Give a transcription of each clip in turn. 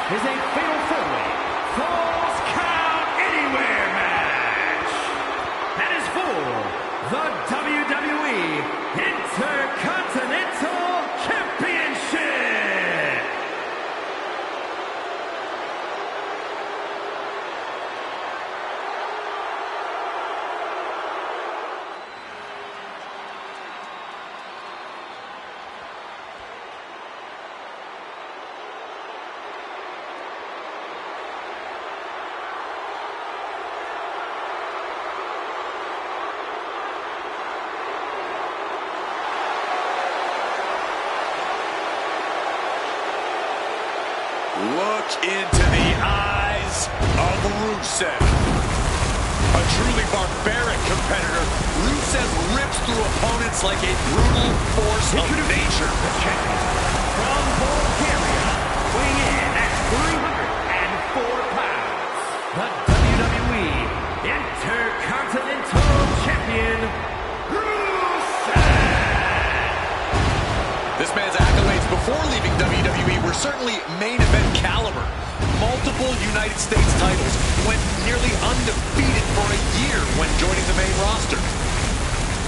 is a fatal four-way Falls Count Anywhere match. That is for the WWE Intercontinental Championship. Look into the eyes of Rusev. A truly barbaric competitor, Rusev rips through opponents like a brutal force of nature. The champion from Bulgaria, weighing in at 304 pounds, the WWE Intercontinental Champion, Rusev. This man's accolades before leaving WWE were certainly main event caliber. Multiple United States titles, went nearly undefeated for a year when joining the main roster.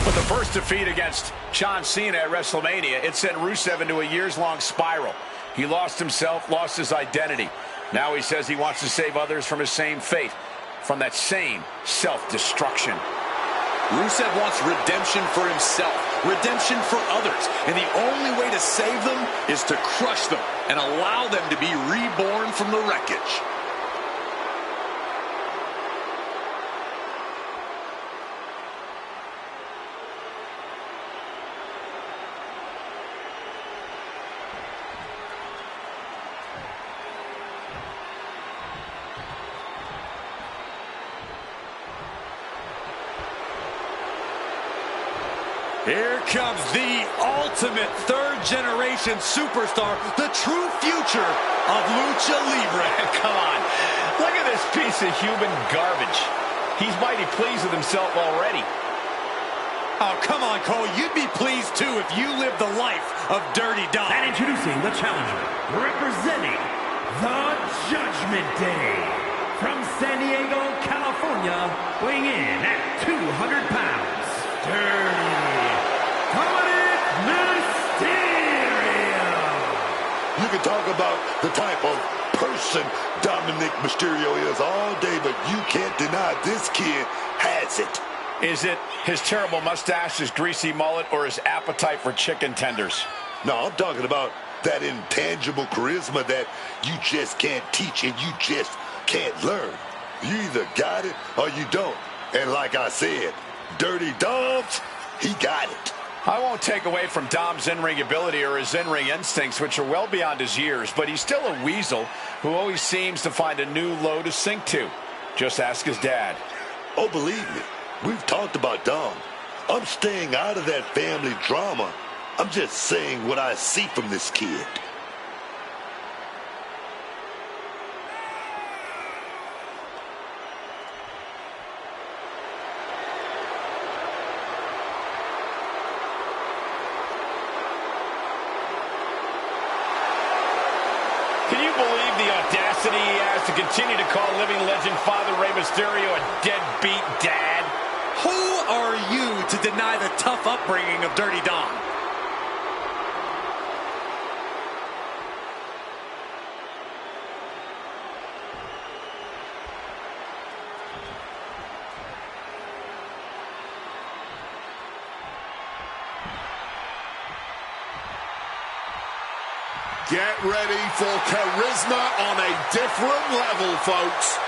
But the first defeat against John Cena at WrestleMania, it sent Rusev into a years-long spiral. He lost himself, lost his identity. Now he says he wants to save others from his same fate, from that same self-destruction. Rusev wants redemption for himself, redemption for others, and the only way to save them is to crush them and allow them to be reborn from the wreckage. Here comes the ultimate third-generation superstar, the true future of Lucha Libre. Come on, look at this piece of human garbage. He's mighty pleased with himself already. Oh, come on, Cole. You'd be pleased, too, if you lived the life of Dirty Dom. And introducing the challenger, representing the Judgment Day, from San Diego, California, weighing in at 200 pounds, Dirty Mysterio. You can talk about the type of person Dominic Mysterio is all day, but you can't deny this kid has it. Is it his terrible mustache, his greasy mullet, or his appetite for chicken tenders? No, I'm talking about that intangible charisma that you just can't teach and you just can't learn. You either got it or you don't. And like I said, Dirty Dom's, he got it. I won't take away from Dom's in-ring ability or his in-ring instincts, which are well beyond his years, but he's still a weasel who always seems to find a new low to sink to. Just ask his dad. Oh, believe me, we've talked about Dom. I'm staying out of that family drama. I'm just saying what I see from this kid. Can you believe the audacity he has to continue to call living legend Father Rey Mysterio a deadbeat dad? Who are you to deny the tough upbringing of Dirty Dom? Get ready for charisma on a different level, folks.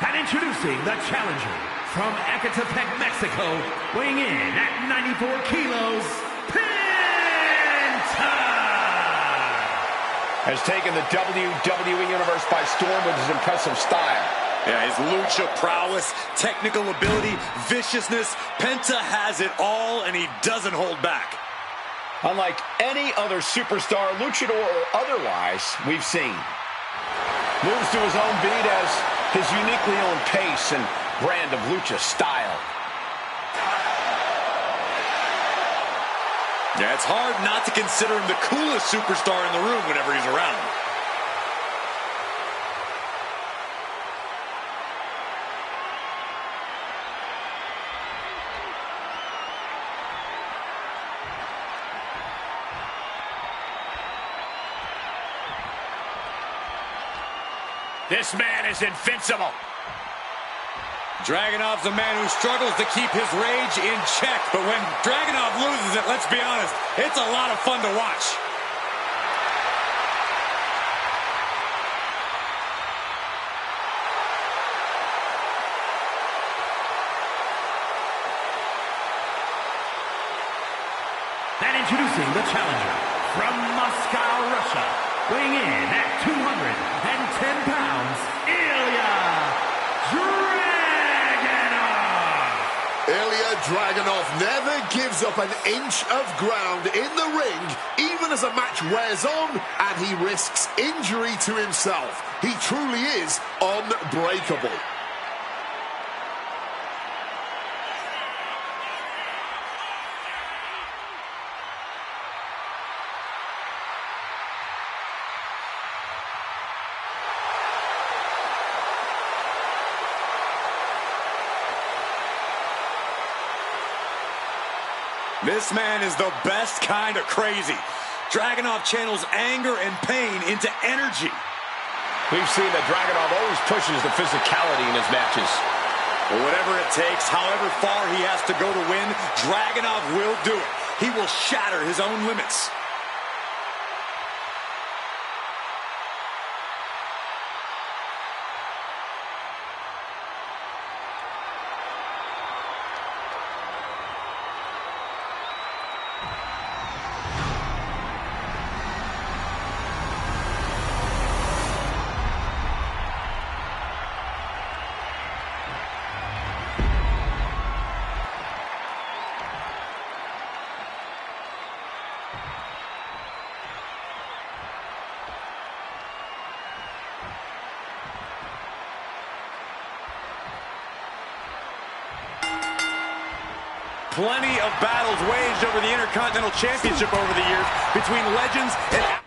And introducing the challenger, from Ecatepec, Mexico, weighing in at 94 kilos, Penta! Has taken the WWE Universe by storm with his impressive style. Yeah, his lucha prowess, technical ability, viciousness. Penta has it all, and he doesn't hold back. Unlike any other superstar, luchador or otherwise, we've seen. Moves to his own beat as his uniquely own pace and brand of lucha style. Yeah, it's hard not to consider him the coolest superstar in the room whenever he's around. This man is invincible. Dragunov's a man who struggles to keep his rage in check, but when Dragunov loses it, let's be honest, it's a lot of fun to watch. And introducing the challenger from Moscow, Russia, weighing in at 210 pounds, Ilya Dragunov never gives up an inch of ground in the ring, even as a match wears on and he risks injury to himself. He truly is unbreakable. This man is the best kind of crazy. Dragunov channels anger and pain into energy. We've seen that Dragunov always pushes the physicality in his matches. Well, whatever it takes, however far he has to go to win, Dragunov will do it. He will shatter his own limits. Plenty of battles waged over the Intercontinental Championship over the years between legends and...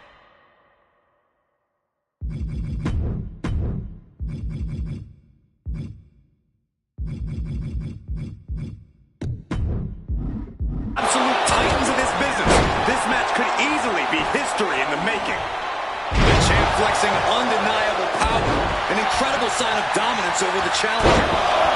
absolute titans of this business. This match could easily be history in the making. The champ flexing undeniable power, an incredible sign of dominance over the challenger.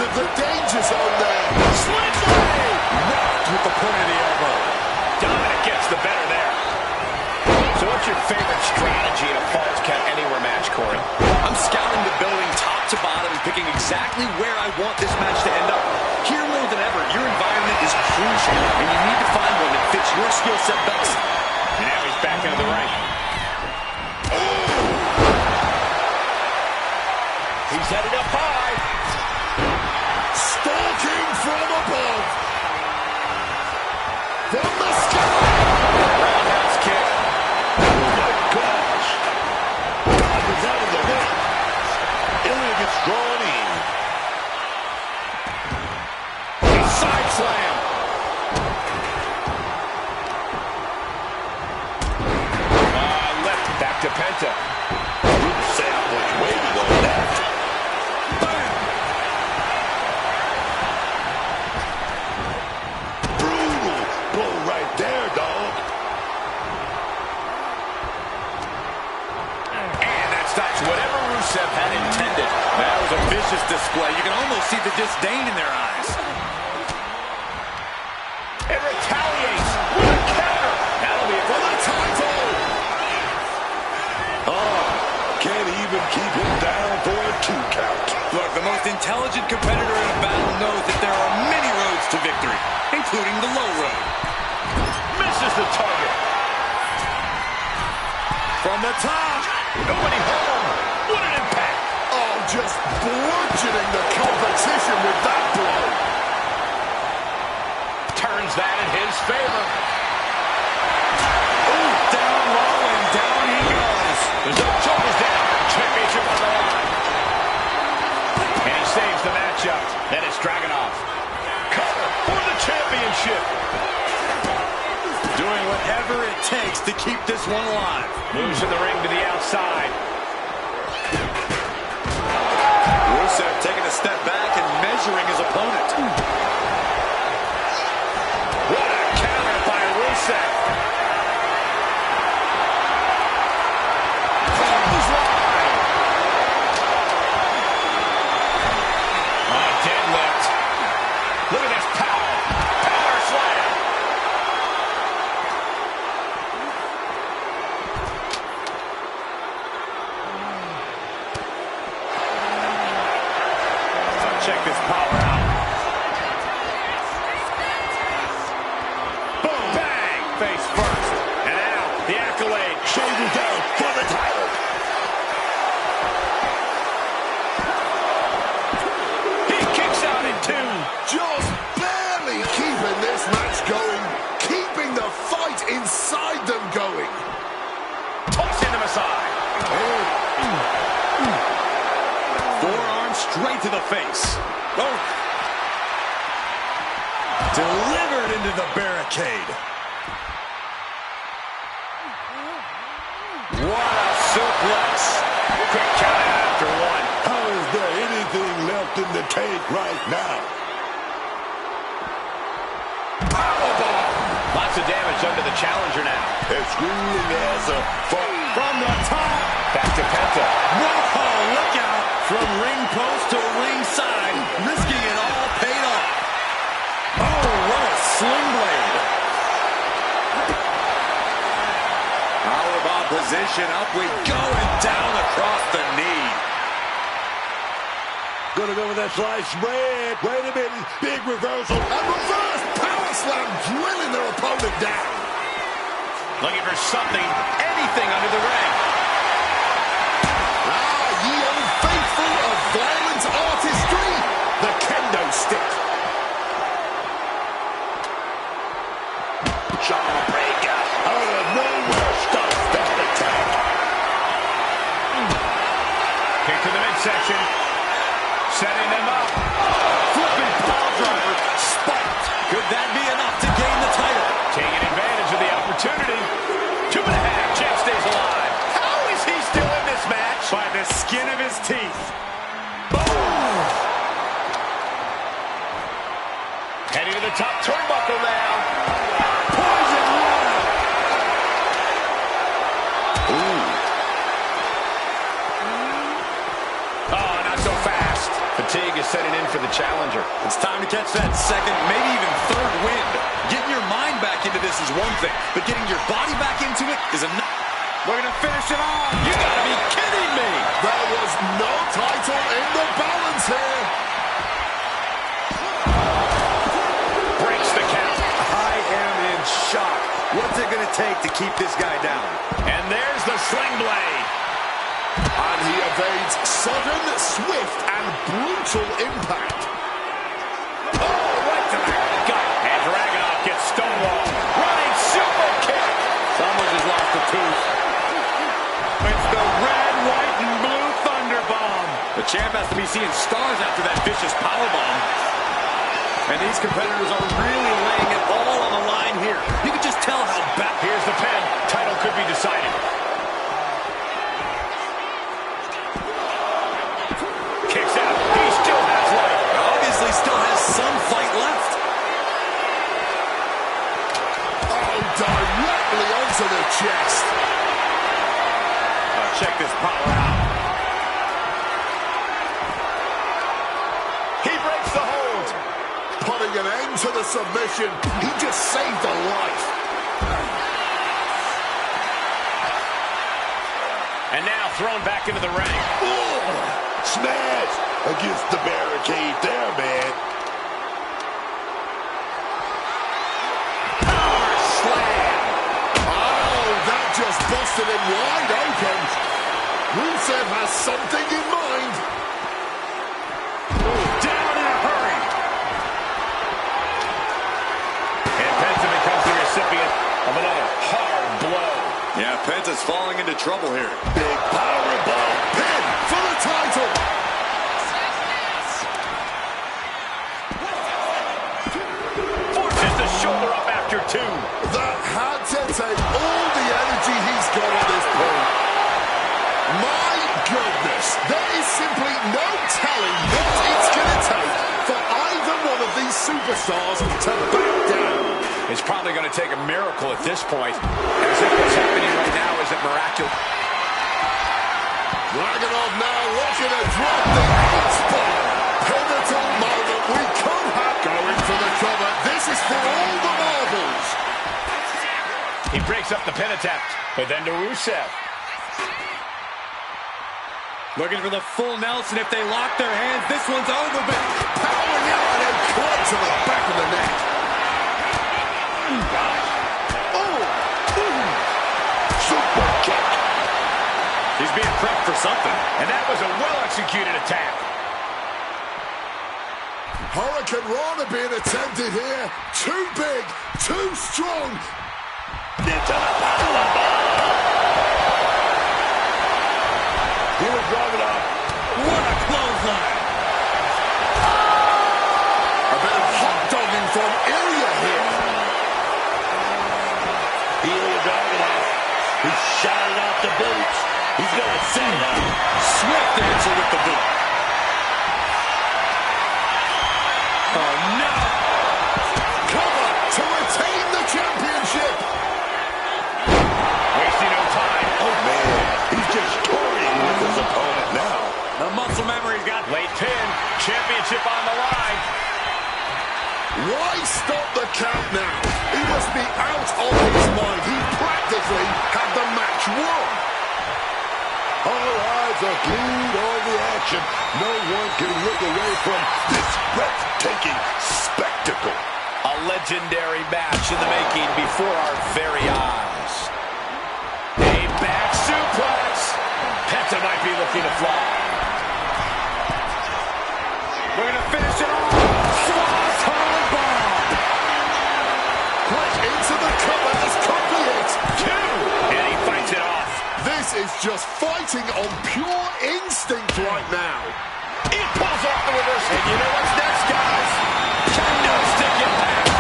Of the danger zone there. Sledgehammer! Rocked with the point of the elbow. Dominic gets the better there. So what's your favorite strategy in a Falls Count Anywhere match, Corey? I'm scouting the building top to bottom and picking exactly where I want this match to end up. Here more than ever, your environment is crucial, and you need to find one that fits your skill set best. And now he's back into the ring. He's headed up high. Stalking from above. From the sky. Roundhouse kick. Oh my gosh. Dodges out of the way. Ilya gets drawn in. Side slam. Left back to Penta. Rusev was waiting on that. Whatever Rusev had intended. That was a vicious display. You can almost see the disdain in their eyes. It retaliates with a counter. That'll be it for the title. Oh, can't even keep him down for a 2 count. Look, the most intelligent competitor in a battle knows that there are many roads including the low road. Misses the target. From the top. Nobody home. What an impact. Oh, just bludgeoning the competition with that blow. Turns that in his favor. Ooh, down low and down he goes. There's no shoulders down. Championship on the line. And he saves the matchup. Then it's Dragunov. Cover for the championship. Doing whatever it takes to keep this one alive. Moves in the ring to the outside. Rusev taking a step back and measuring his opponent. What a counter by Rusev. Clothesline. On a deadlift. Look at this power. Power slam. Check this power out. Boom, bang, face first. And now, the accolade. Shoulders down for the title. He kicks out in two. Just barely keeping this match going, keeping the fight inside them going. Tossing him aside. Forearm straight to the face. Oh. Delivered into the barricade. What a suplex. Quick count after one. How is there anything left in the tank right now? Powerbomb. Lots of damage under the challenger now. As grueling as a fall. From the top. Back to Penta. Whoa, look out. From ring post to ringside. Risking it all paid off. Oh, what a sling blade. Powerbomb position. Up we go and down across the knee. Gonna go with that slice spread. Wait a minute. Big reversal. A reverse power slam, drilling their opponent down. Looking for something, anything under the ring. Ye old faithful of violent artistry, the kendo stick. Jawbreaker. Out of nowhere, stops that attack. Kick to the midsection. Setting them up. Flipping pile driver. Spiked. Could that be enough to gain the title? Taking advantage of the opportunity. 2.5. Champ stays alive. How is he still in this match? By the skin of his teeth. Boom! Heading to the top turnbuckle now. Poison water. Ooh. Oh, not so fast. Fatigue is setting in for the challenger. It's time to catch that second, maybe even third wind. Getting your mind back into this is one thing, but getting your body back into it is another. We're going to finish it off. You got to be kidding me. There was no title in the balance here. Breaks the count. I am in shock. What's it going to take to keep this guy down? And there's the sling blade. And he evades sudden, swift, and brutal impact. Oh, right to the gut. And Dragunov gets stonewalled. Running super kick. Someone just lost a tooth. It's the red, white, and blue Thunder Bomb. The champ has to be seeing stars after that vicious power bomb. And these competitors are really laying it all on the line here. You can just tell how bad. Here's the pin. Title could be decided. Kicks out. He still has life. Obviously still has some fight left. Oh, directly onto the chest. Check this power out. He breaks the hold. Putting an end to the submission. He just saved a life. And now thrown back into the ring. Ooh, smash against the barricade there, man. blasted him wide open. Rusev has something in mind. Down in a hurry. And Penta becomes the recipient of another hard blow. Yeah, Penta's falling into trouble here. Big powerbomb pin for the title. Forces the shoulder up after 2. That had to take all the energy he's got at this point. My goodness, there is simply no telling what it's going to take for either one of these superstars to back down. It's probably going to take a miracle at this point, as if what's happening right now isn't miraculous. Dragunov now looking to drop the X-Bomb. Pivotal moment we could have going for the cover. This is for all the marbles. He breaks up the pin attempt, but then to Rusev. Looking for the full Nelson. If they lock their hands, this one's over, but Powering out and then club to the back of the neck. Super kick. he's being prepped for something. And that was a well-executed attack. Hurricane Rana being attempted here. Too big, too strong. Into the powerbomb. He was driving up. What a clothesline. A bit of hot dogging from Ilya here. Ilya driving up. He shot it off the boots. He's going to set it up. Swift answer with the boot. Oh, no. Cover to retain the championship. Wasting no time. Oh, man. He's just toying with his opponent now. The muscle memory's got Late pin. Championship on the line. Why stop the count now? He must be out of his mind. He practically had the match won. All eyes are glued on the action. No one can look away from this breathtaking spectacle. A legendary match in the making before our very eyes. A back suplex. Penta might be looking to fly. We're going to finish it off. Swanton bomb. Right into the cover. This could be it. 2. And he fights it off. This is just fighting on pure instinct right now. He pulls off the reverse. And you know what's next, guys? Kendo stick impact.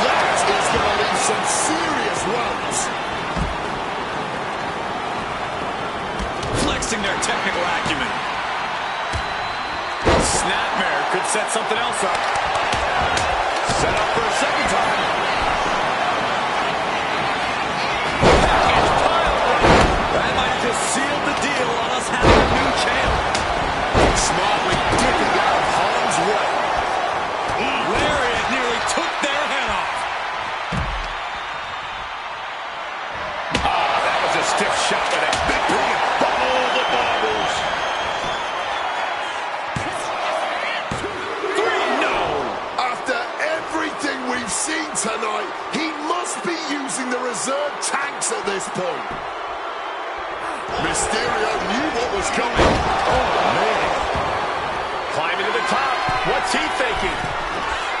That is going to leave some serious welts. flexing their technical acumen. Snapmare could set something else up. Set up for a second time. Package pile driver. That might have just sealed the deal on us having a new champ. Smartly dipping out of harm's way. Lariat nearly took their head off. That was a stiff shot with a big boom. Oh, the bubbles. 3, no. After everything we've seen tonight, he must be using the reserve tanks at this point. Mysterio knew what was coming. Oh, man. Climbing to the top. What's he thinking?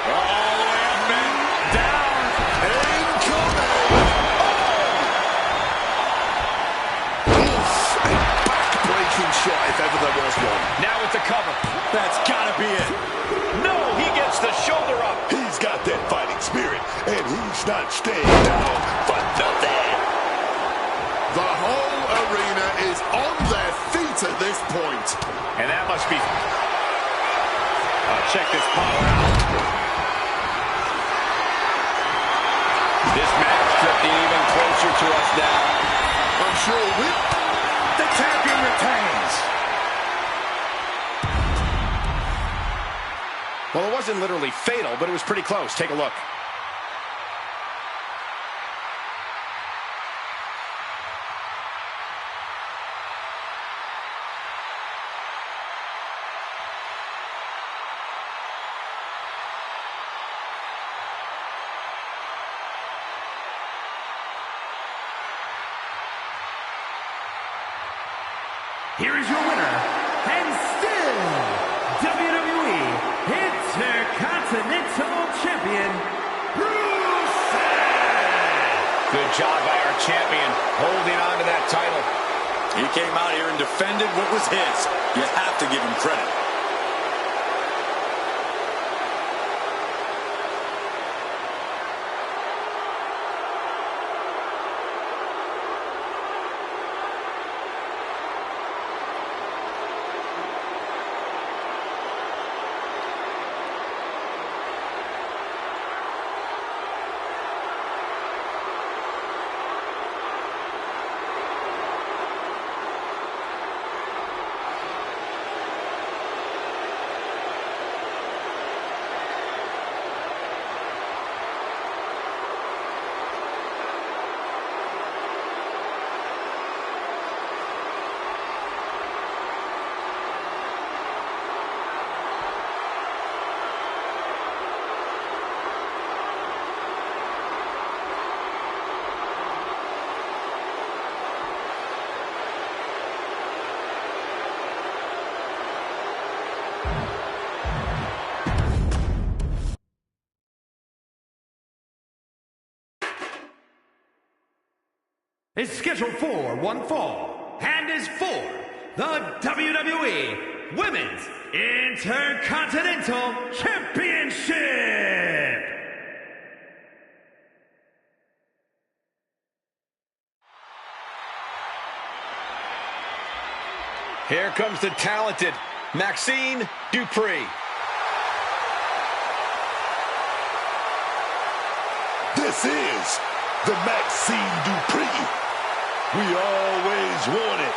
All the way up and down. Incoming! A back-breaking shot, if ever there was one. Now with the cover. That's gotta be it. No, he gets the shoulder up. He's got that fighting spirit, and he's not staying down for nothing. The whole arena is on their feet at this point. And that must be... check this power out. This match drifting even closer to us now. I'm sure The champion retains. Well, it wasn't literally fatal, but it was pretty close. Take a look. here is your winner, and still WWE Intercontinental Champion, Rusev. Good job by our champion holding on to that title. He came out here and defended what was his. You have to give him credit. Is scheduled for one fall and is for the WWE Women's Intercontinental Championship. Here comes the talented Maxine Dupree. This is the Maxine Dupree we always wanted.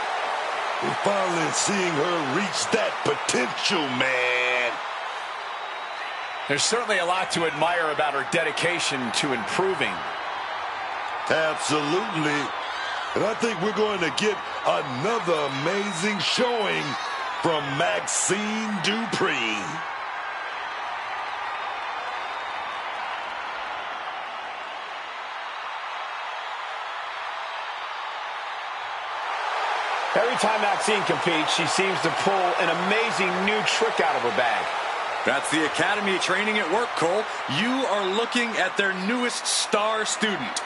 We're finally seeing her reach that potential, man. There's certainly a lot to admire about her dedication to improving. Absolutely. And I think we're going to get another amazing showing from Maxine Dupree. Every time Maxine competes, she seems to pull an amazing new trick out of her bag. That's the Academy training at work, Cole. You are looking at their newest star student.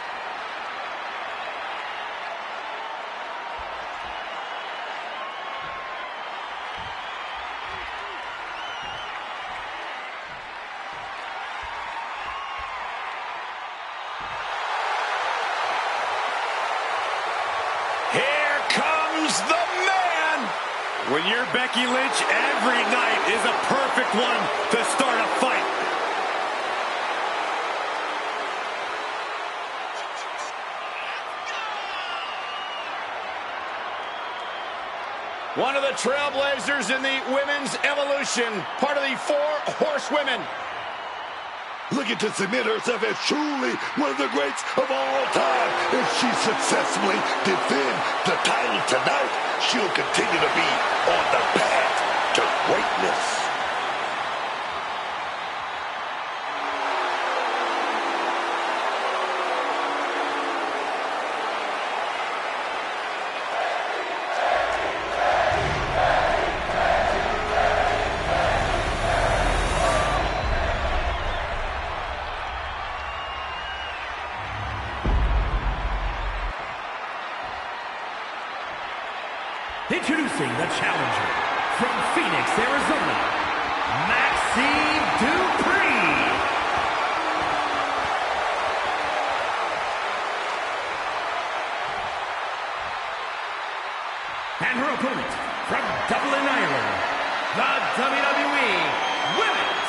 When you're Becky Lynch, every night is a perfect one to start a fight. One of the trailblazers in the women's evolution, part of the 4 horsewomen. Looking to cement herself as truly one of the greats of all time. If she successfully defends the title tonight, she'll continue to be on the path to greatness. Introducing the challenger from Phoenix, Arizona, Maxine Dupree. And her opponent from Dublin, Ireland, the WWE Women's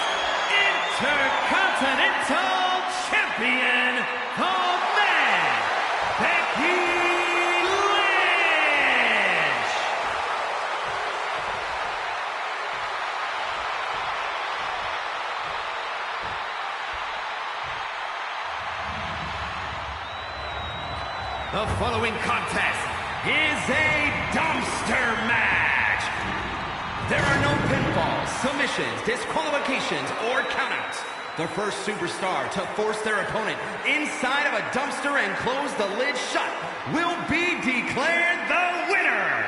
Intercontinental Champion, the Man, Becky. The following contest is a dumpster match. There are no pinfalls, submissions, disqualifications, or countouts. The first superstar to force their opponent inside of a dumpster and close the lid shut will be declared the winner.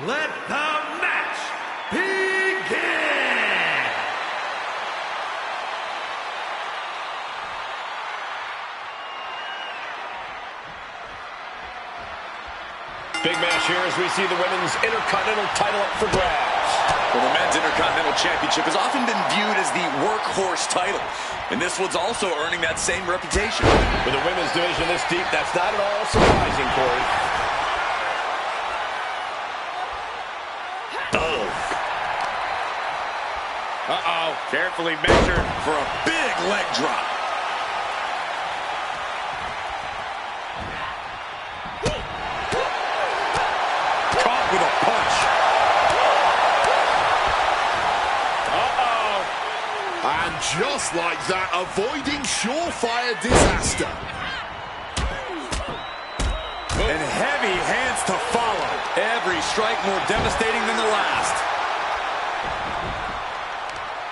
let the match begin! Big match here as we see the women's Intercontinental title up for grabs. Well, the men's Intercontinental Championship has often been viewed as the workhorse title, and this one's also earning that same reputation. With the women's division this deep, that's not at all surprising, Corey. Uh-oh, carefully measured for a big leg drop. Caught with a punch. And just like that, avoiding surefire disaster. And heavy hands to follow. Every strike more devastating than the last.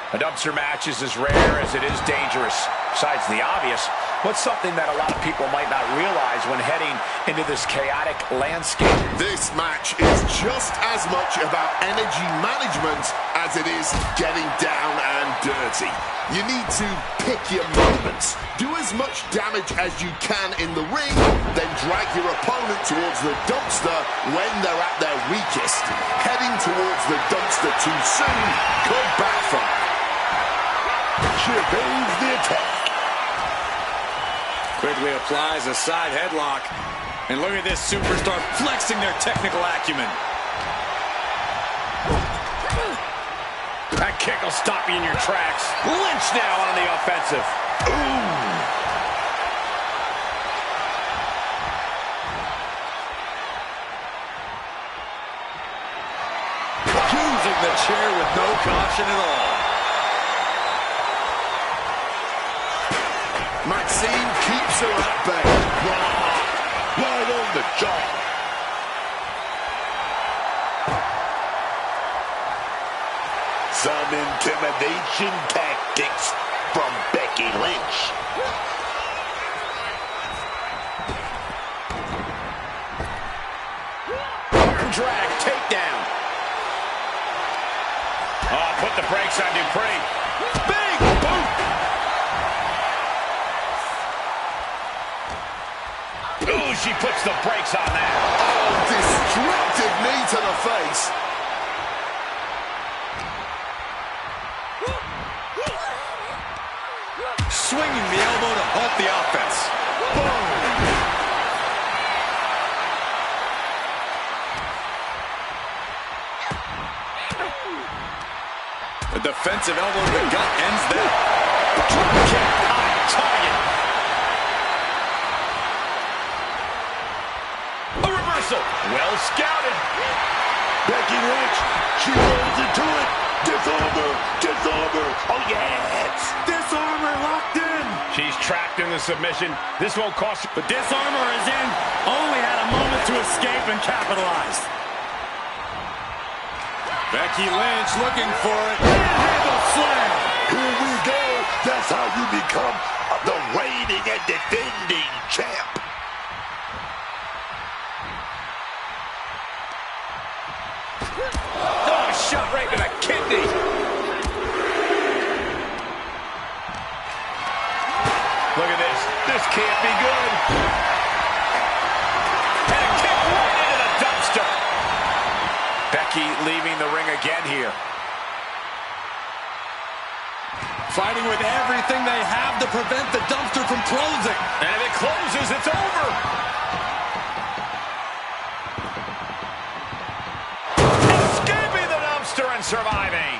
A dumpster match is as rare as it is dangerous. Besides the obvious, what's something that a lot of people might not realize when heading into this chaotic landscape? This match is just as much about energy management as it is getting down and dirty. You need to pick your moments. Do as much damage as you can in the ring, then drag your opponent towards the dumpster when they're at their weakest. Heading towards the dumpster too soon could backfire. She evades the attack. Quickly applies a side headlock. And look at this superstar flexing their technical acumen. That kick will stop you in your tracks. Lynch now on the offensive. Ooh. Using the chair with no caution at all. Maxine keeps her at bay. Right on the jaw. Some intimidation tactics from Becky Lynch. Arm drag, takedown. Oh, put the brakes on Dupree. Big boot. Ooh, she puts the brakes on that. Oh, destructive knee to the face. Swinging the elbow to halt the offense. Boom. The defensive elbow to the gut ends that. Drop kick on target. A reversal. Well scouted. Becky Lynch, she rolls into it. Disarmer, disarmer. Oh, yes. Disarmer locked in. She's trapped in the submission. This won't cost her. The disarmer is in. Only had a moment to escape and capitalize. Becky Lynch looking for it. Handle slam. Here we go. That's how you become the reigning and defending champ. Oh, shot right to the kidney. Look at this. This can't be good. And a kick right into the dumpster. Becky leaving the ring again here. Fighting with everything they have to prevent the dumpster from closing. And if it closes, it's over. Escaping the dumpster and surviving.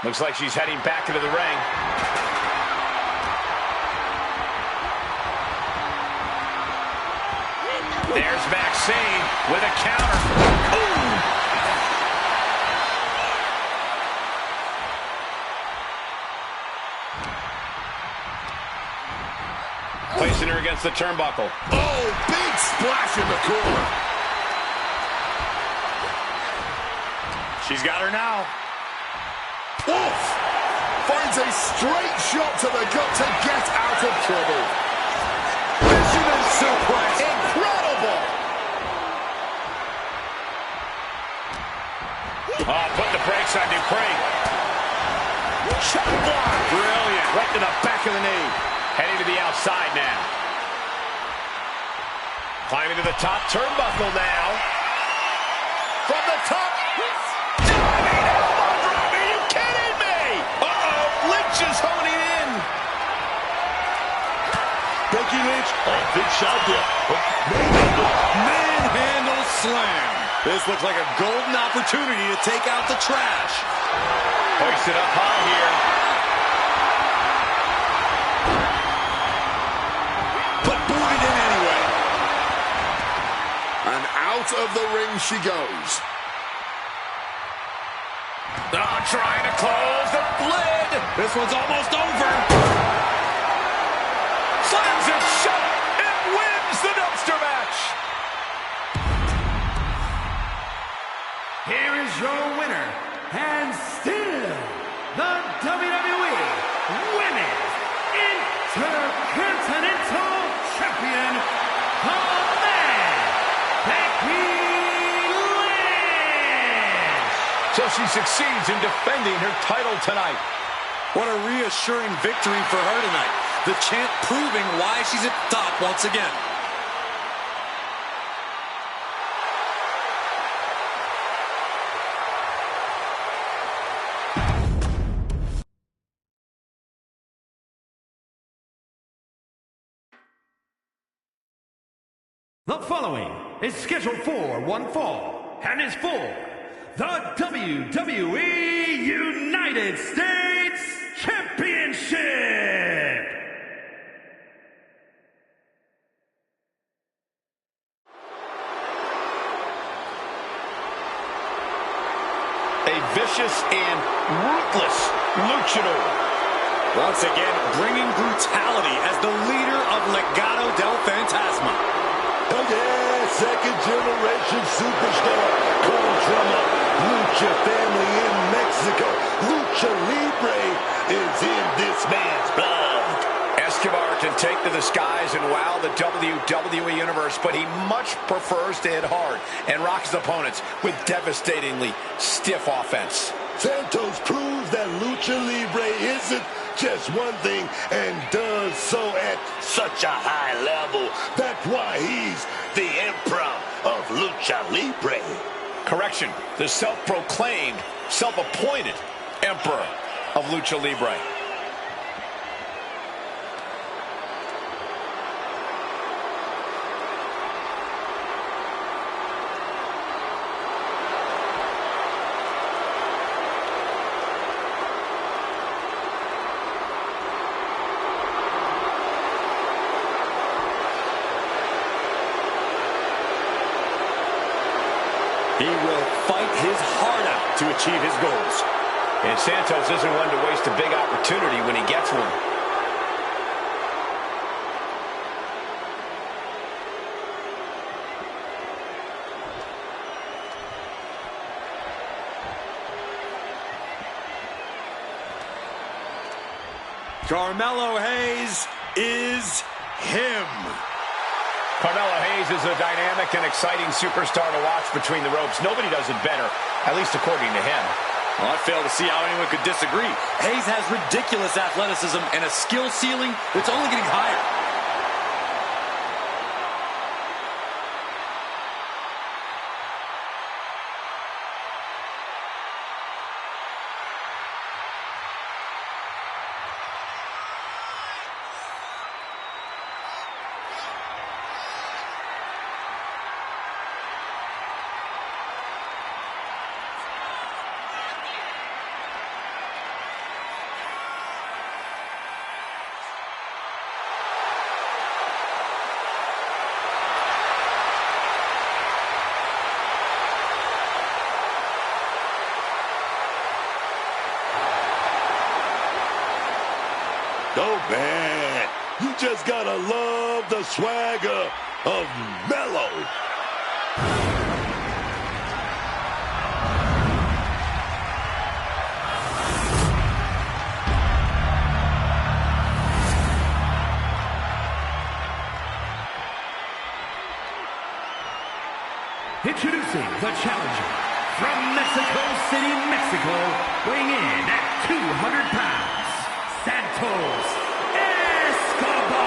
Looks like she's heading back into the ring. There's Maxine with a counter. Ooh. Placing her against the turnbuckle. Oh, big splash in the corner. She's got her now. Wolf finds a straight shot to the gut to get out of trouble. Fisherman suplex. Incredible. on Dupree. Shot block. Brilliant. Right to the back of the knee. Heading to the outside now. Climbing to the top turnbuckle now. From the top. Diving elbow drop. Are you kidding me? Uh-oh. Lynch is honing in. Becky Lynch. Oh, big shot there. Manhandle slam. This looks like a golden opportunity to take out the trash. Hoisted up high here. But booted in anyway. And out of the ring she goes. Oh, trying to close the lid. This one's almost over. Slams it shut and wins the dumpster match. Here is your winner, and still the WWE Women's Intercontinental Champion, the Man, Becky Lynch. So she succeeds in defending her title tonight. What a reassuring victory for her tonight. The champ proving why she's at the top once again. The following is scheduled for one fall and is for the WWE United States Championship. A vicious and ruthless luchador. Once again, bringing brutality as the leader of Legado del Fantasma. Oh yeah, second generation superstar. Comes from a lucha family in Mexico. Lucha Libre is in this man's blood. Escobar can take to the skies and wow the WWE Universe, but he much prefers to hit hard and rock his opponents with devastatingly stiff offense. Santos proves that Lucha Libre isn't just one thing and does so at such a high level. That's why he's the Emperor of Lucha Libre. Correction, the self-proclaimed, self-appointed Emperor of Lucha Libre. He will fight his heart out to achieve his goals. And Santos isn't one to waste a big opportunity when he gets one. Carmelo Hayes is him. Carmelo Hayes is a dynamic and exciting superstar to watch between the ropes. Nobody does it better, at least according to him. Well, I fail to see how anyone could disagree. Hayes has ridiculous athleticism and a skill ceiling that's only getting higher. Oh, man, you just gotta love the swagger of Melo. Introducing the challenger from Mexico City, Mexico, weighing in at 200 pounds, Santos Escobar.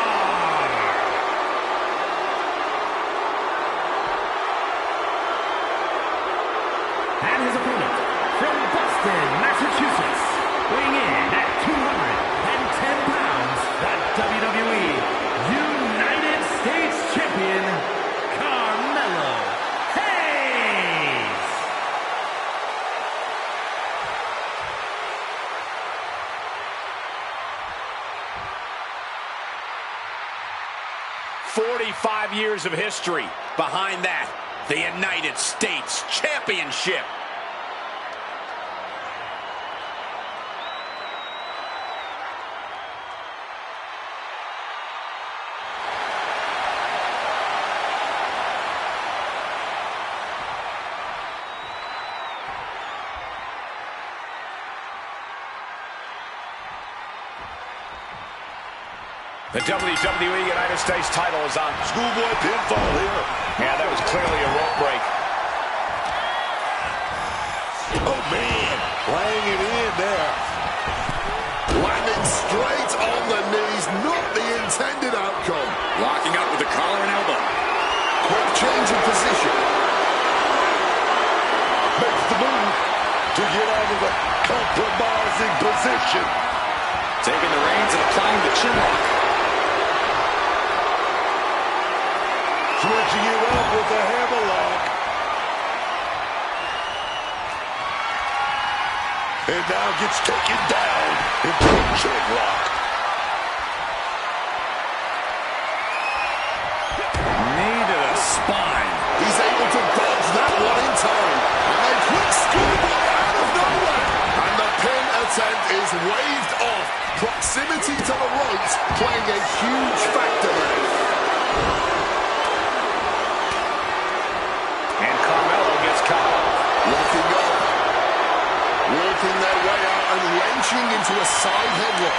And his opponent, from Boston, Massachusetts, weighing in at 210 pounds, the WWE United States Champion, Carmelo Hayes. "45 years of history behind that, the United States Championship." The WWE United States title is on. Schoolboy pinfall here. Yeah, that was clearly a rope break. Oh, man. Laying it in there. Landing straight on the knees, not the intended outcome. Locking up with the collar and elbow. Quick change of position. Makes the move to get out of a compromising position. Taking the reins and applying the chin lock. Switching it up with a hammerlock. And now gets taken down into a chin lock. Knee to the spine. He's able to dodge that one in time. And a quick schoolboy out of nowhere. And the pin attempt is waved off. Proximity to the ropes playing a huge factor there. And Carmelo gets caught up. Locking up. Working their way out and wrenching into a side headlock.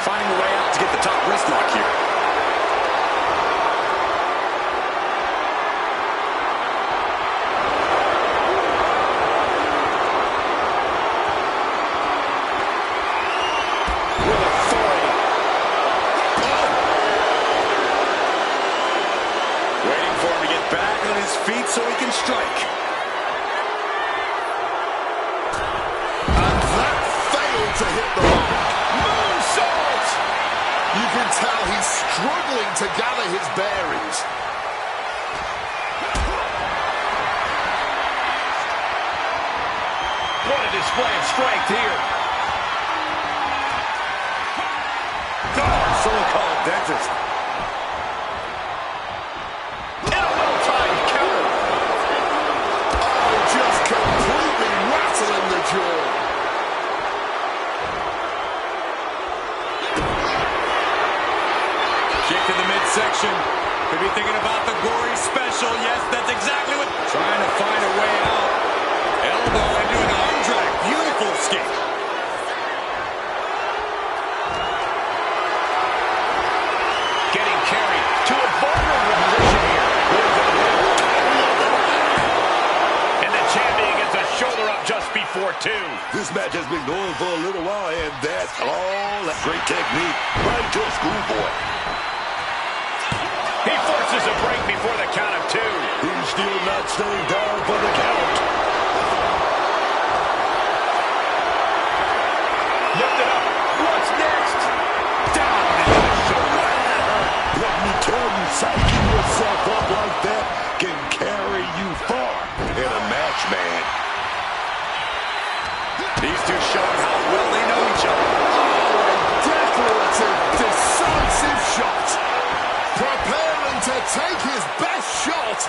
Finding a way out to get the top wrist lock here. Feet so he can strike. And that failed to hit the mark. Moonsault! You can tell he's struggling to gather his bearings. What a display of strength here. Oh, someone call a dentist. Jaw. Kick to the midsection. Could be thinking about the gory special. Yes, that's exactly what. Trying to find a way out. Elbow into an arm drag. Beautiful escape. Getting carried to a vulnerable position here. And the champion gets a shoulder up just before 2. This match has been going for a little while, and that's all. That great technique. Right to a schoolboy. He forces a break before the count of 2. He's still not staying down for the count. Lift it up. What's next? Down into the shoulder. Let me tell you, psyching yourself up like that can carry you far in a match, man. These two showing how well they know each other. Oh, a declarative, decisive shot. Preparing to take his best shot.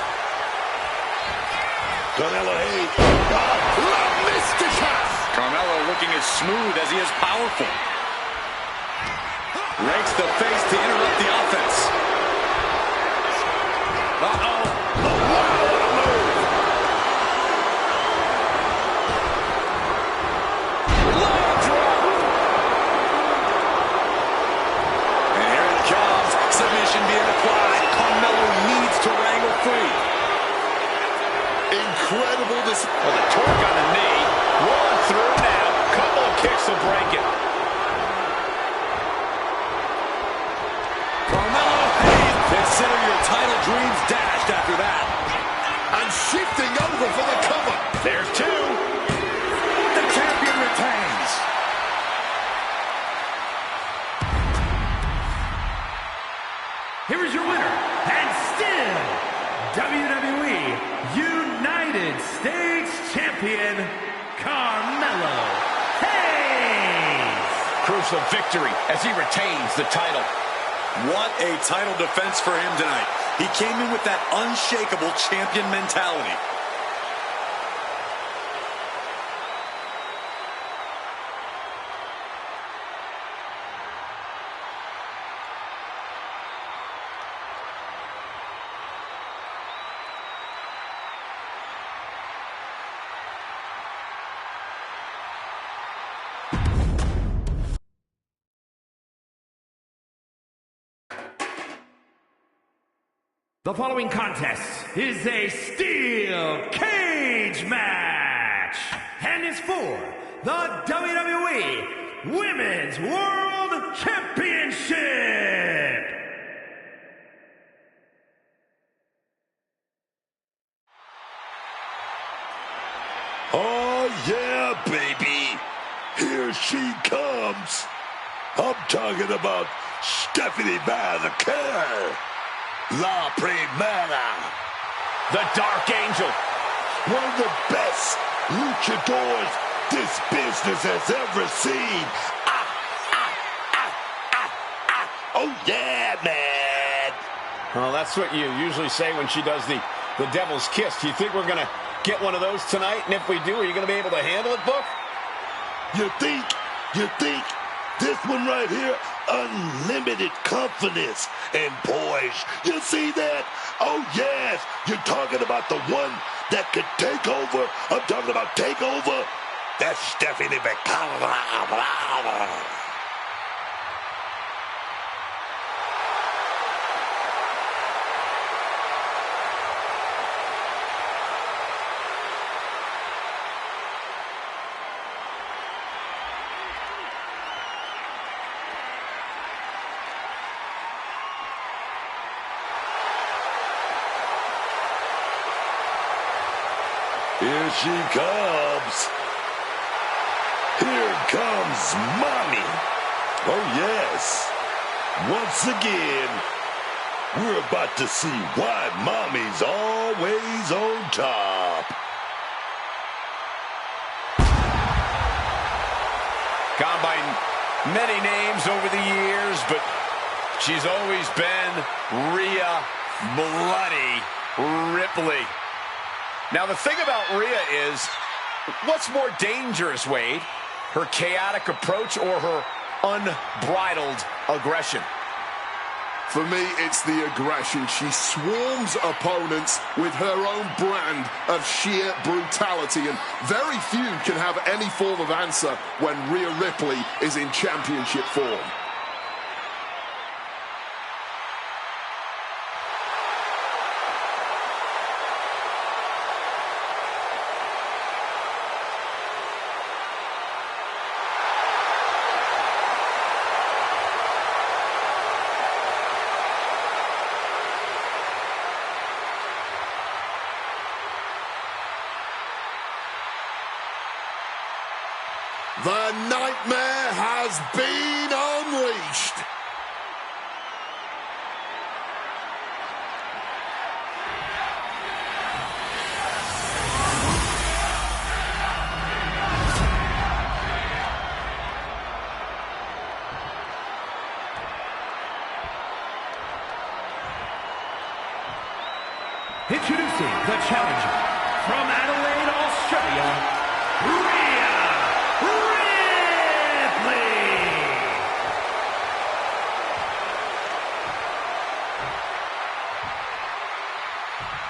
Carmelo Hayes. La Mystica. Carmelo looking as smooth as he is powerful. Rakes the face to interrupt the offense. Uh-oh. is. Well, the torque on the knee. Rolling through now. Couple of kicks will break it. Carmelo Hayes. Consider your title dreams dashed after that. And shifting over for the cover. There's two. The champion retains. Here is your winner, and still WWE United States Champion, Carmelo Hayes. Crucial victory as he retains the title. What a title defense for him tonight. He came in with that unshakable champion mentality. The following contest is a steel cage match and is for the WWE Women's World Championship. Oh, yeah, baby. Here she comes. I'm talking about Stephanie McMahon. La Primera. The Dark Angel. One of the best luchadors this business has ever seen. Oh, yeah, man. Well, that's what you usually say when she does the devil's kiss. Do you think we're going to get one of those tonight? And if we do, are you going to be able to handle it, Book? You think? This one right here, unlimited confidence and poise. You see that? Oh, yes. You're talking about the one that could take over. I'm talking about takeover. That's Stephanie McMahon. Here she comes. Here comes Mommy. Oh, yes. Once again, we're about to see why Mommy's always on top. Gone by many names over the years, but she's always been Rhea Bloody Ripley. Now, the thing about Rhea is, what's more dangerous, Wade? Her chaotic approach or her unbridled aggression? For me, it's the aggression. She swarms opponents with her own brand of sheer brutality, and very few can have any form of answer when Rhea Ripley is in championship form. The nightmare has been unleashed. Introducing the challenger from Adelaide, Australia, Rhea Ripley.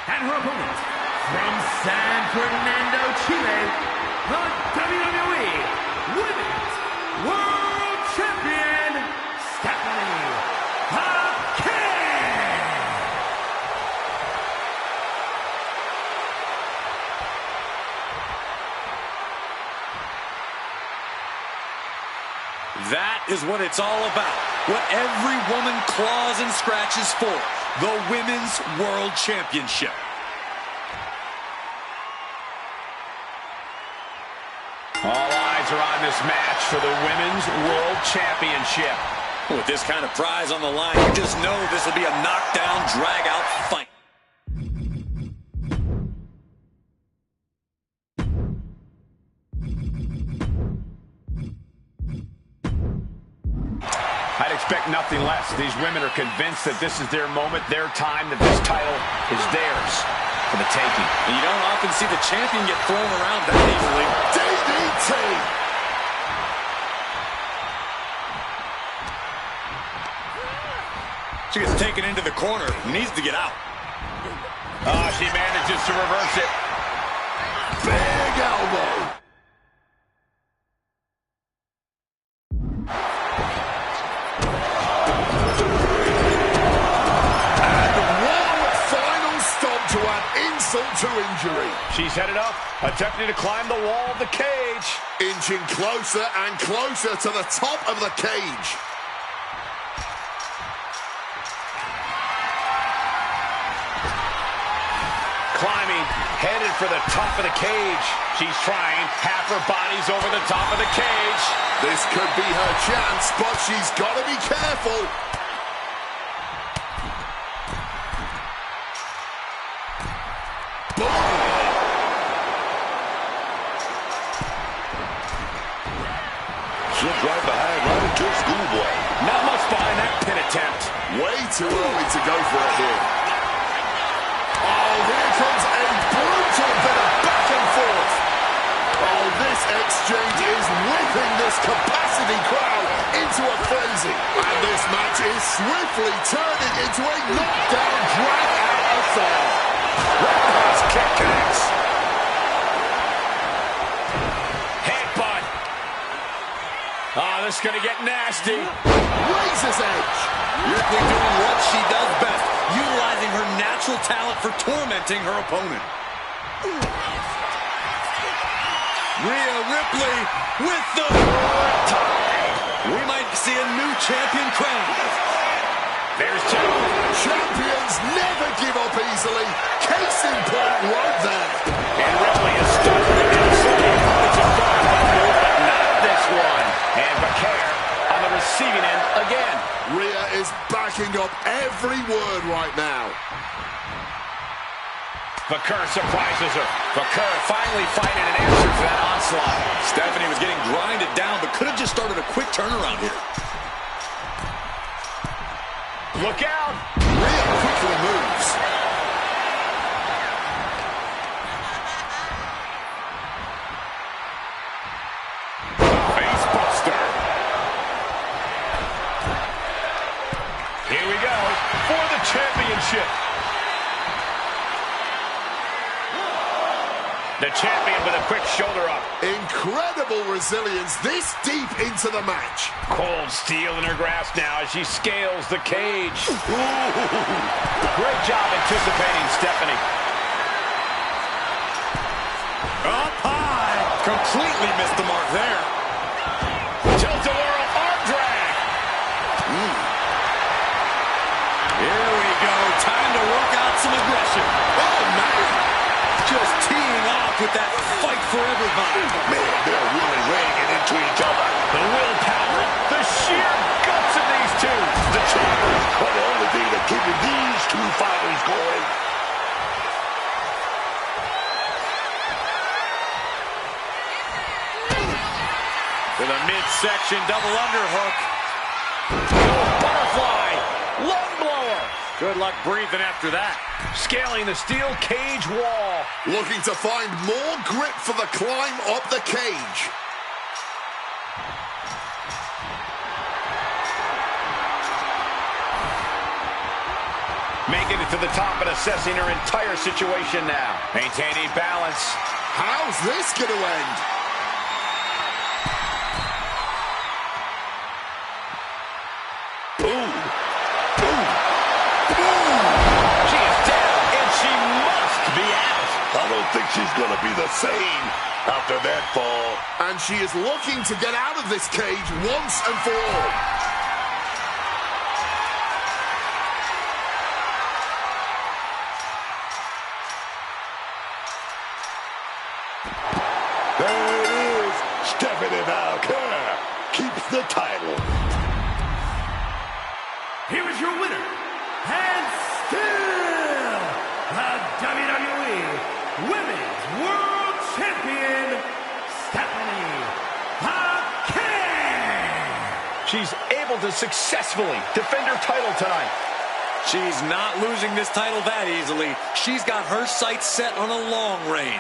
And her opponent from San Fernando, Chile, the WWE Women's World Champion, Stephanie McMahon. That is what it's all about. What every woman claws and scratches for. The Women's World Championship. All eyes are on this match for the Women's World Championship. With this kind of prize on the line, you just know this will be a knockdown, drag-out fight. I'd expect nothing less. These women are convinced that this is their moment, their time, that this title is theirs for the taking. And you don't often see the champion get thrown around that easily. DDT! She gets taken into the corner. Needs to get out. Oh, she manages to reverse it. Big elbow! To add insult to injury. She's headed up, attempting to climb the wall of the cage. Inching closer and closer to the top of the cage. Climbing, headed for the top of the cage. She's trying, half her body's over the top of the cage. This could be her chance, but she's got to be careful. She'll drive behind right into a schoolboy. Not much behind that pin attempt. Way too early to go for it here. Oh, here comes a brutal bit of back and forth. Oh, this exchange is whipping this capacity crowd into a frenzy. And this match is swiftly turning into a knockdown, drag-out affair. Roundhouse kick connects. Headbutt. Oh, this is going to get nasty. Razor's edge. Ripley doing what she does best, utilizing her natural talent for tormenting her opponent. Rhea Ripley with the tie. We might see a new champion crowned. There's two. Champions never give up easily. Case in point right there. And Ripley is stuck with the outside. It's a fine move, but not this one. And Baker on the receiving end again. Rhea is backing up every word right now. Baker surprises her. Baker finally finding an answer for that onslaught. Stephanie was getting grinded down, but could have just started a quick turnaround here. Look out! Rhea quickly moves. Face buster. Here we go for the championship. The champion with a quick shoulder up. Incredible resilience this deep into the match. Cold steel in her grasp now as she scales the cage. Great job anticipating, Stephanie. Up high. Completely missed the mark there. Tilt-a-whirl arm drag. Here we go. Time to work out some aggression. Oh, man. Just teeing off with that fight forever vibe. Man, they're really weighing it into each other. The willpower, the sheer guts of these two. The champions are the only thing that keeping these two fighters going. To the midsection double underhook. Butterfly, lung blower. Good luck breathing after that. Scaling the steel cage wall. Looking to find more grip for the climb up the cage. Making it to the top and assessing her entire situation now. Maintaining balance. How's this going to end? I don't think she's gonna be the same. after that fall. And she is looking to get out of this cage once and for all. There it is. Stephanie Valkyrie keeps the title. Here is your winner, and still the WWE Women's World Champion, Stephanie Valkyrie. She's able to successfully defend her title tonight. She's not losing this title that easily. She's got her sights set on a long reign.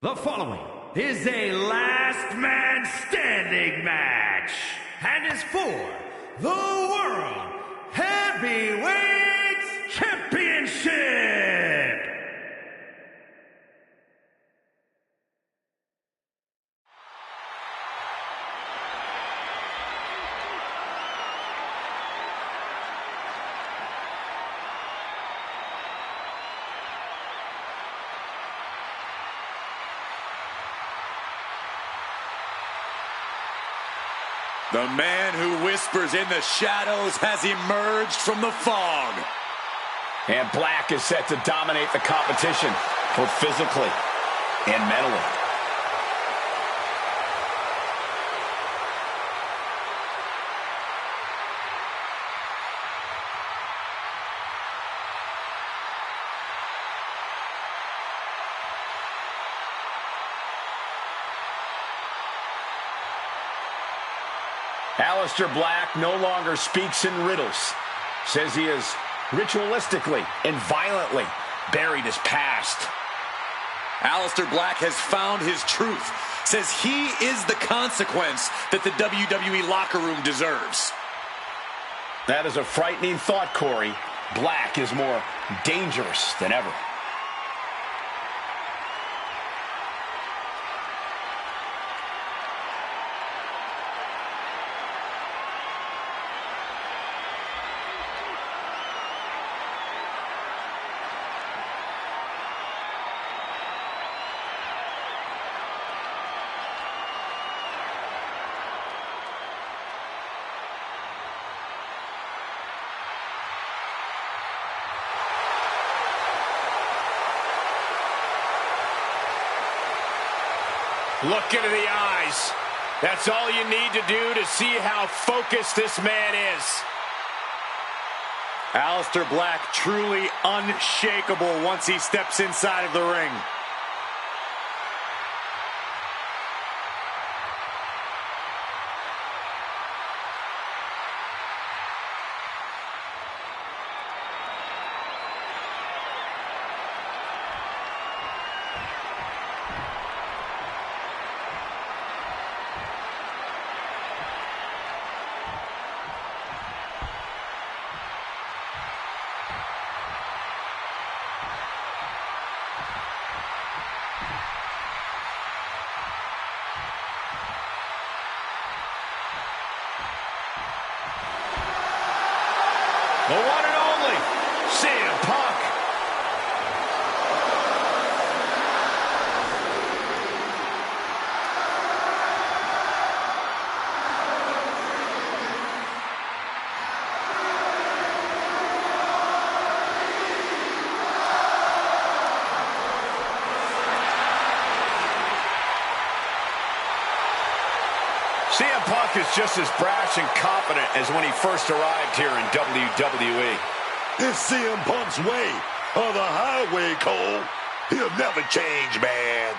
The following is a last man standing match and is for the World Heavyweight Championship. The man who whispers in the shadows has emerged from the fog. And Black is set to dominate the competition, both physically and mentally. Aleister Black no longer speaks in riddles. Says he has ritualistically and violently buried his past. Aleister Black has found his truth. Says he is the consequence that the WWE locker room deserves. That is a frightening thought, Corey. Black is more dangerous than ever. Look into the eyes. That's all you need to do to see how focused this man is. Aleister Black truly unshakable once he steps inside of the ring. The one and only CM Punk. CM Punk is just as brash and confident as when he first arrived here in WWE. It's CM Punk's way or the highway, Cole. He'll never change, man.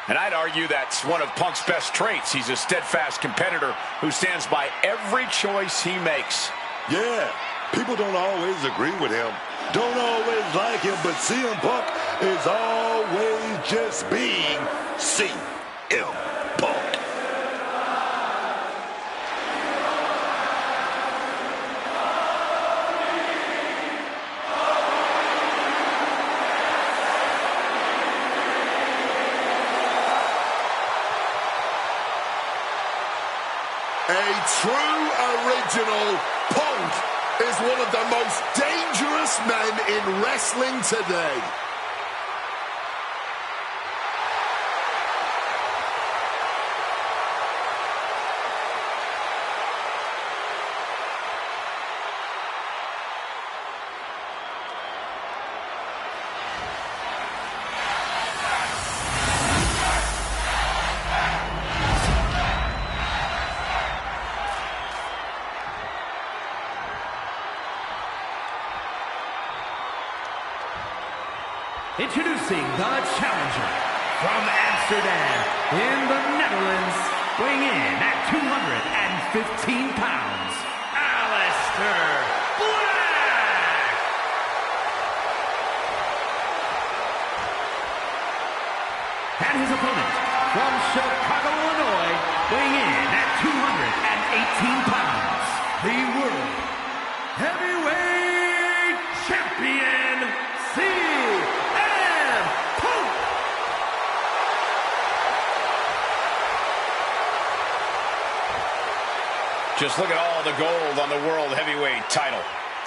And I'd argue that's one of Punk's best traits. He's a steadfast competitor who stands by every choice he makes. Yeah, people don't always agree with him, don't always like him, but CM Punk is always just being CM Punk. A true original. Punk is one of the most dangerous men in wrestling today. Introducing the challenger from Amsterdam in the Netherlands, weighing in at 215 pounds, Aleister Black! And his opponent from Chicago, Illinois, weighing in at 218 pounds, the World Heavyweight Champion, Just look at all the gold on the World Heavyweight title.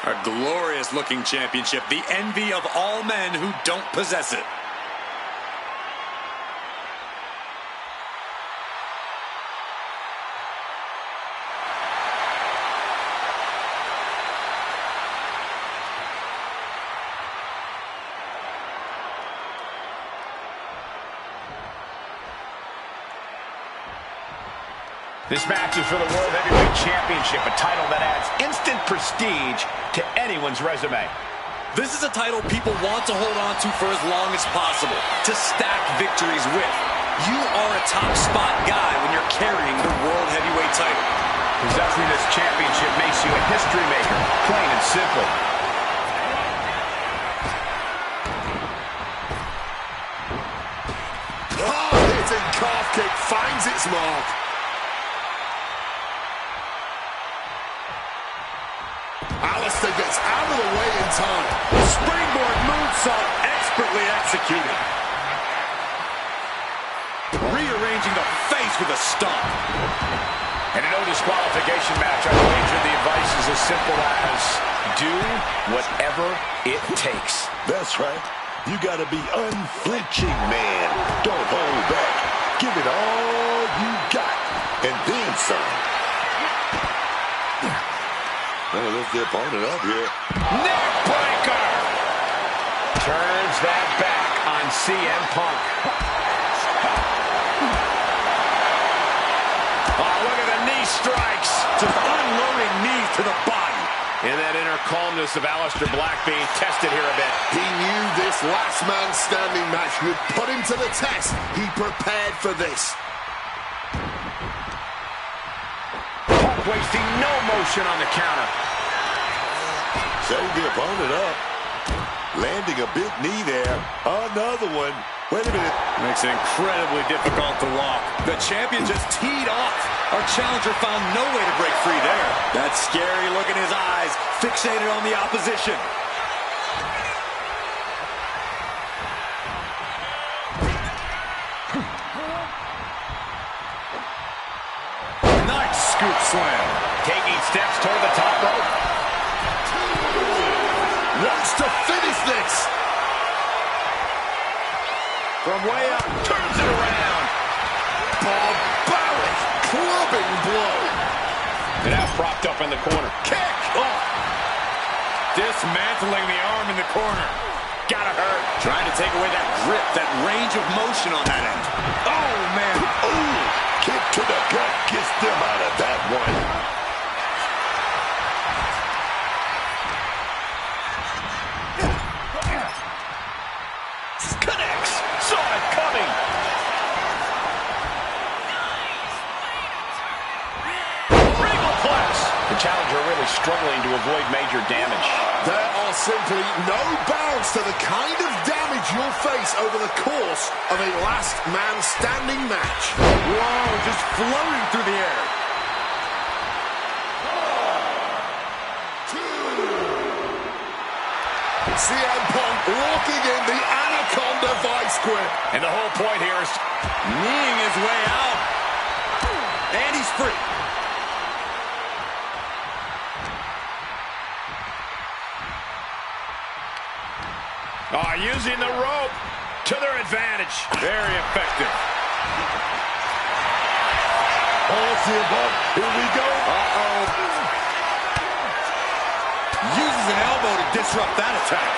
A glorious-looking championship, the envy of all men who don't possess it. This match is for the World Heavyweight Championship, a title that adds instant prestige to anyone's resume. This is a title people want to hold on to for as long as possible, to stack victories with. You are a top spot guy when you're carrying the World Heavyweight title. Possessing this championship makes you a history maker, plain and simple. Hard-hitting calf kick finds its mark. monster gets out of the way in time. Springboard moonsault expertly executed. Rearranging the face with a stomp. In a no disqualification match, I wager the advice is as simple as do whatever it takes. That's right. You gotta be unflinching, man. Don't hold back. Give it all you got. And then some. Oh, lift the opponent up here. Neck breaker! Turns that back on CM Punk. Oh, look at the knee strikes. Just unloading knees to the body. And that inner calmness of Aleister Black being tested here a bit. He knew this last man standing match would put him to the test. He prepared for this. Punk wasting no motion on the counter. Setting the opponent up. Landing a big knee there. Another one. Wait a minute. Makes it incredibly difficult to walk. The champion just teed off. Our challenger found no way to break free there. That scary look in his eyes, fixated on the opposition. Nice scoop slam. Taking steps toward the top rope. Wants to finish this. From way up, turns it around. Barbaric clubbing blow. And now propped up in the corner. Kick. Oh. Dismantling the arm in the corner. Gotta hurt. Trying to take away that grip, that range of motion on that end. Oh, man. Ooh, kick to the gut gets them out of that one. Connects. Saw it coming. Regal Plus. The challenger really struggling to avoid major damage. There are simply no bounds to the kind of damage you'll face over the course of a last man standing match. Whoa, just floating through the air. CM Punk locking in the Anaconda vice grip. And the whole point here is Kneeing his way out. And he's free. using the rope to their advantage. Very effective. Oh, CM Punk, here we go. Uses an elbow to disrupt that attack.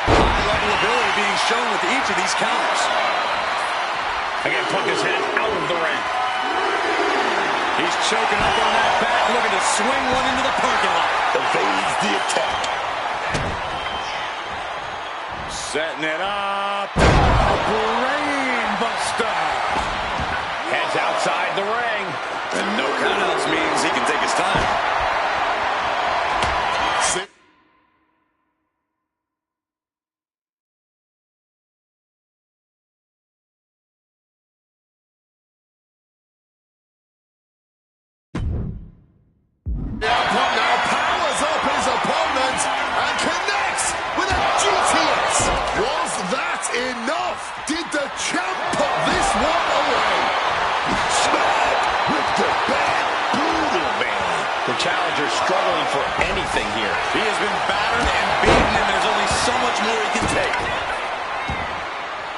High-level ability being shown with each of these counters. Again, Punk his head out of the ring. He's choking up on that back, looking to swing one into the parking lot. Evades the attack. Setting it up. Brain buster. Heads outside the ring. And no countouts means he can take his time. Now powers up his opponent and connects with a GTS. Was that enough? Did the champ put this one away? Smack with the back. Brutal, man. The challenger struggling for anything here. He has been battered and beaten, and there's only so much more he can take.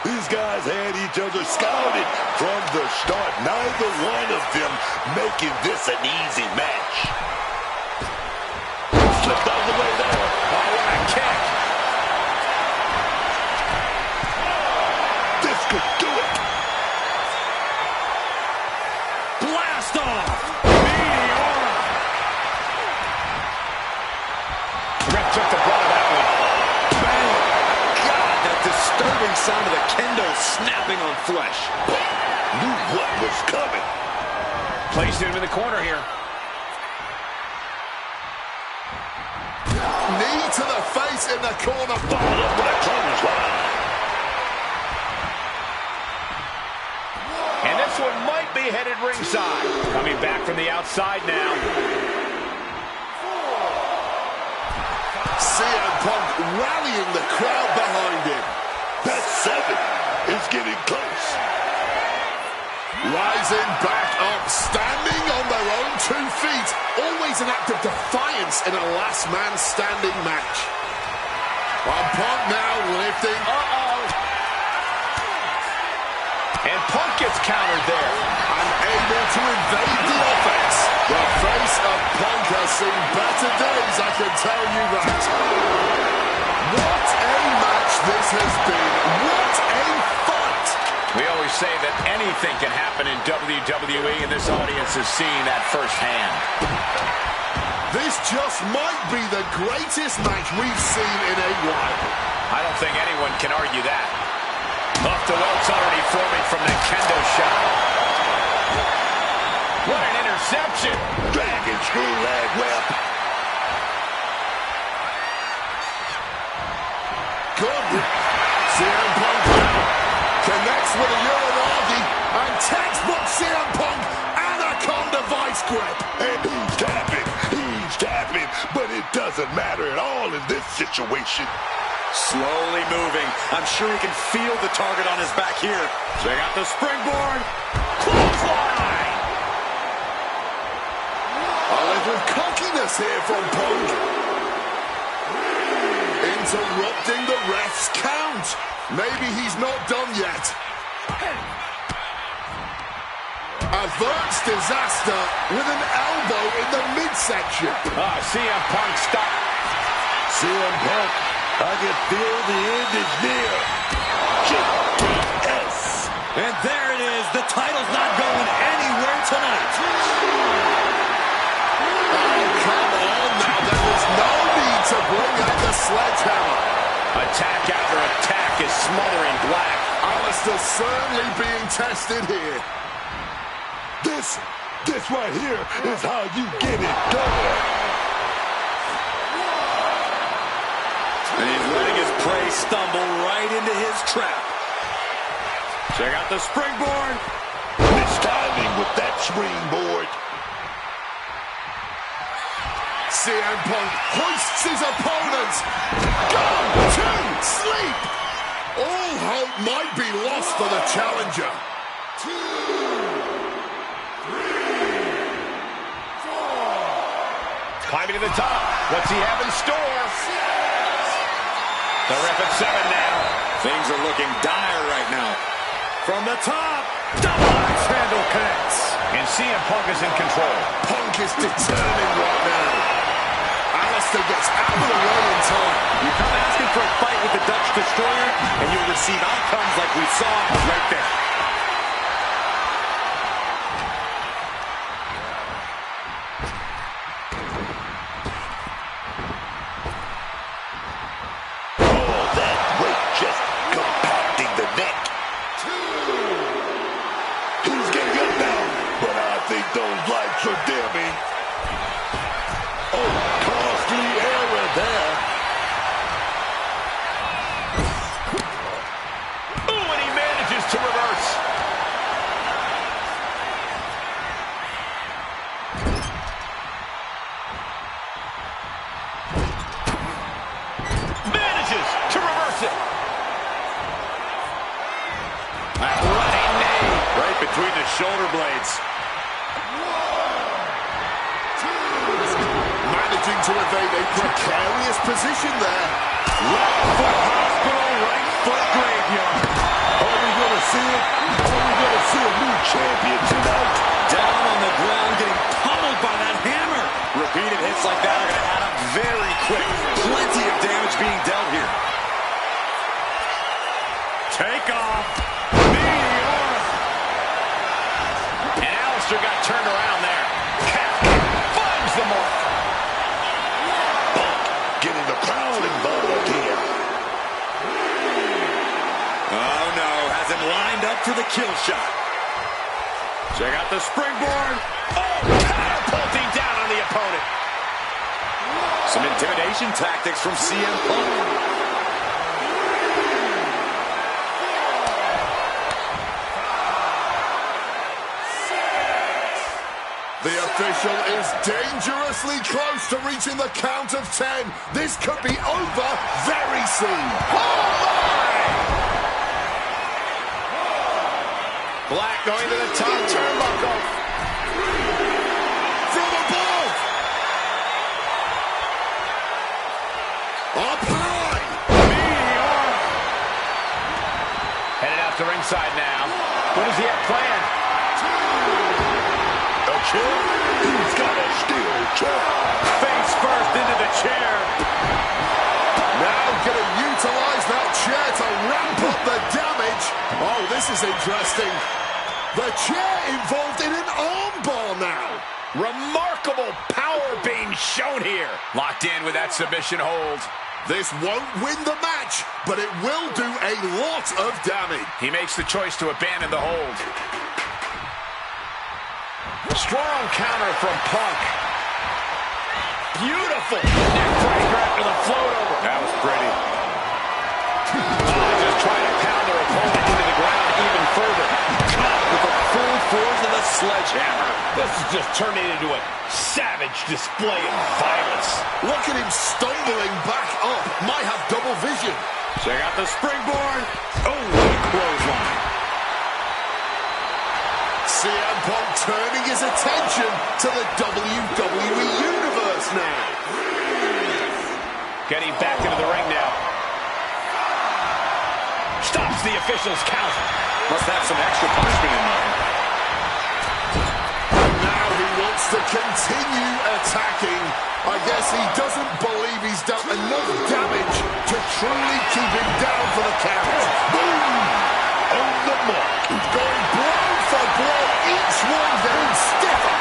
These guys had each other scouted from the start. Neither one of them making this an easy match. Slipped out of the way there. Oh, what a kick. This could do it. Blast off. Meteora. Ref took the brunt of that one. Bang. God, that disturbing sound of the kendo snapping on flesh. Knew what was coming. Placed him in the corner here. Knee to the face in the corner. Followed up with a clothesline. And this one might be headed ringside. Coming back from the outside now. rallying the crowd behind him. That 7 is getting close. Rising back up, standing on their own 2 feet. Always an act of defiance in a last man standing match. Punk now lifting. And Punk gets countered there. And able to invade the offense. The face of Punk has seen better days, I can tell you that. What a match this has been. What a fight. We always say that anything can happen in WWE, and this audience is seeing that firsthand. This just might be the greatest match we've seen in a while. I don't think anyone can argue that. Off the ropes already forming from the kendo shot. What an interception. Dragon screw leg whip. Good. CM Punk connects with a Uranagi. And textbook CM Punk. Anaconda vice grip. And he's tapping, but it doesn't matter at all in this situation. Slowly moving. I'm sure he can feel the target on his back here. Check out the springboard. Clothesline. A little cockiness here from Punk. Interrupting the ref's count. Maybe he's not done yet. Averts disaster with an elbow in the midsection. CM Punk stop. CM Punk, I can feel the end is near. JS. And there it is. The title's not going anywhere tonight. Oh, come on now. There was no need to bring out the sledgehammer. Attack after attack is smothering Black. Alistair certainly being tested here. This right here is how you get it done. And he's letting his prey stumble right into his trap. Check out the springboard. Mistiming with that springboard. CM Punk hoists his opponent. Gone to sleep. All hope might be lost for the challenger. 2, 3, 4. Climbing to the top. What's he have in store? The ref at 7 now. Things are looking dire right now. From the top, double axe handle connects. And CM Punk is in control. Punk is determined right now. Alistair gets out of the way in time. You come asking for a fight with the Dutch Destroyer, and you'll receive outcomes like we saw right there. Those lights are dimming. Oh, costly error there. Ooh, and he manages to reverse. Manages to reverse it. That running knee right between the shoulder blades. Managing to evade a precarious position there. Left foot hospital, right foot graveyard. Are we going to see it? Are we going to see a new champion tonight? Down on the ground, getting pummeled by that hammer. Repeated hits like that are going to add up very quick. Plenty of damage being dealt here. Take off. Meteor. And Alistair got turned around there. Finds the mark. Getting the crowd involved here. Oh no, has him lined up for the kill shot. Check out the springboard. Oh, catapulting down on the opponent. Some intimidation tactics from CM Punk. The official is is dangerously close to reaching the count of 10. This could be over very soon. Oh my! Black going to the top turnbuckle. From above. Up high. Meteor. Headed out to ringside now. What does he have planned? A chair? He's got a steel chair. Face first into the chair. Now going to utilize that chair to ramp up the damage. Oh, this is interesting. The chair involved in an armbar now. Remarkable power being shown here. Locked in with that submission hold. This won't win the match, but it will do a lot of damage. He makes the choice to abandon the hold. Strong counter from Punk. Beautiful neckbreaker after the float over. That was pretty. Just trying to pound their opponent into the ground even further. Caught with the full force of the sledgehammer. This is just turning into a savage display of violence. Look at him stumbling back up. Might have double vision. Check out the springboard. Oh, what a clothesline. CM Punk turning his attention to the WWE Universe now. Getting back into the ring now. Stops the official's count. Must have some extra punishment in mind. Now he wants to continue attacking. I guess he doesn't believe he's done enough damage to truly keep him down for the count. Boom! On the mark. He's going blow for blow. Each one getting stiffer.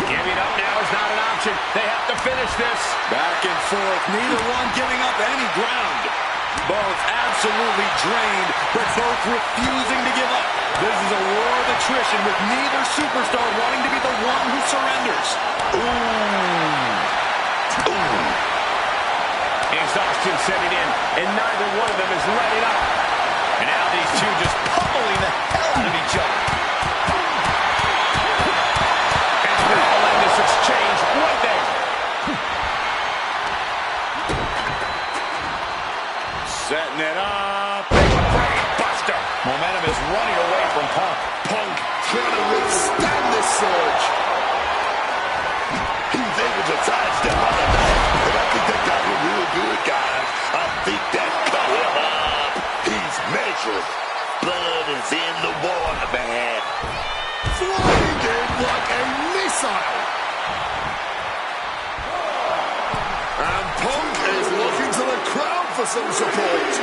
Giving up now is not an option. They have to finish this. Back and forth, neither one giving up any ground. Both absolutely drained, but both refusing to give up. This is a war of attrition with neither superstar wanting to be the one who surrenders. Exhaustion setting in, and neither one of them is letting up. And now these two just pummeling the hell out of each other. And we'll end this exchange right there. Setting it up. Brain buster. Momentum is running away from Punk. Punk trying to withstand this surge. He's able to sidestep out of that. And I think that got him real good, guys. I think that cut him up. He's measured. Blood is in the water, man. Flying in like a missile. And Punk is looking to the crowd for some support.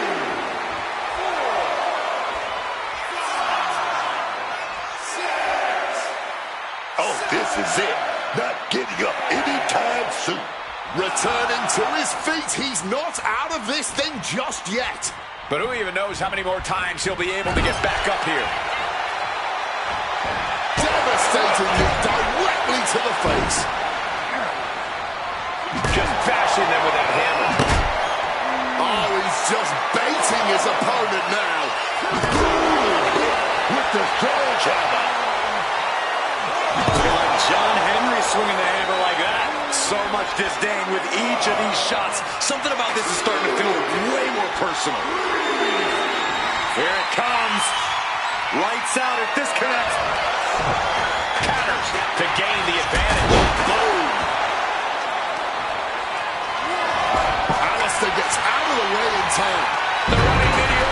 Oh, this is it. Not getting up anytime soon. Returning to his feet, he's not out of this thing just yet. But who even knows how many more times he'll be able to get back up here. Devastating knee directly to the face. Just bashing them with that hammer. Oh, he's just baiting his opponent now. With the sledgehammer. Like John Henry swinging the hammer like that. So much disdain with each of these shots. Something about this is starting to feel way more personal. Here it comes. Lights out if this connects. Counters to gain the advantage. Boom. Alistair gets out of the way in time. The running Meteor.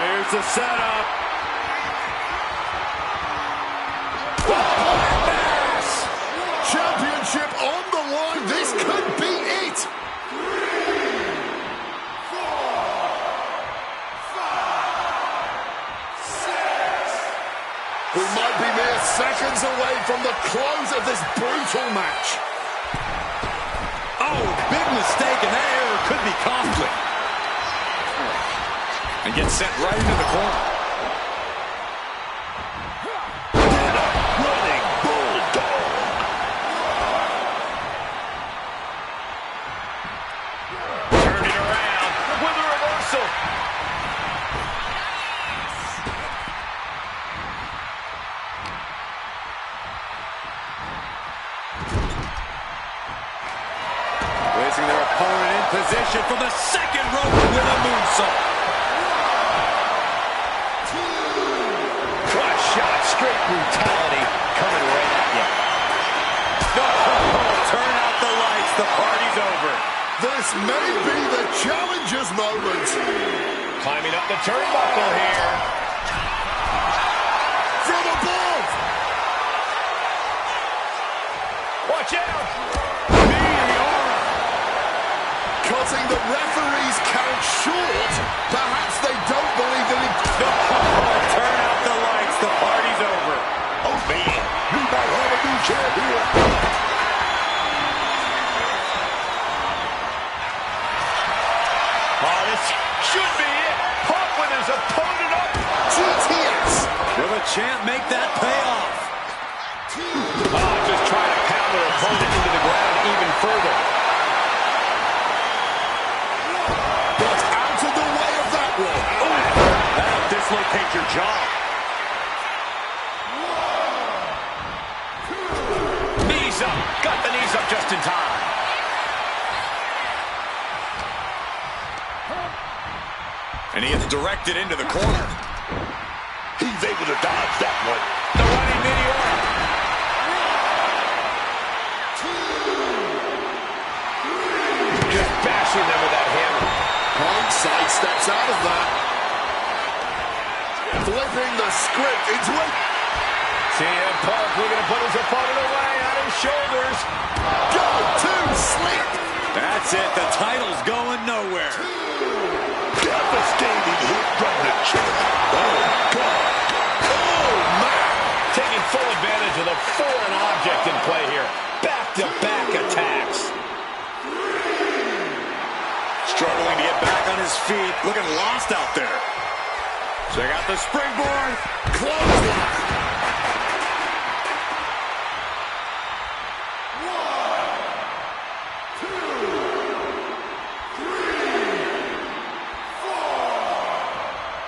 Here's the setup. Championship on the line. This could be it. 3, 4, 5, 6. We might be mere seconds away from the close of this brutal match. Oh, big mistake, and that error could be costly. And gets sent right into the corner. Running bulldog. Turn it around with a reversal. Placing their opponent in position from the second rope with a moonsault. What shot, straight brutality coming right at you. Turn out the lights, the party's over. This may be the challenger's moment. Climbing up the turnbuckle here. From above. Watch out. Cutting the referee's count short. Perhaps they don't believe that it... Turn out the lights, the party's over. Oh, man, we might have a new champion. Oh, this should be it. Punk with his opponent up. GTS. Will the champ make that pay off? Oh, just trying to pound their opponent into the ground even further. But out of the way of that one. That'll dislocate your jaw. Knees up. Got the knees up just in time. And he is directed into the corner. He's able to dodge that one. The running meteor. Just bashing them with that hammer. Punk sidesteps out of that. Flipping the script into it. CM Punk looking to put his opponent away on his shoulders. Go to sleep. That's it. The title's going nowhere. Devastating hit from the champ. Oh, God. Oh, man. Taking full advantage of the foreign object in play here. Back-to-back attacks. Struggling to get back on his feet. Looking lost out there. Check out the springboard. Close.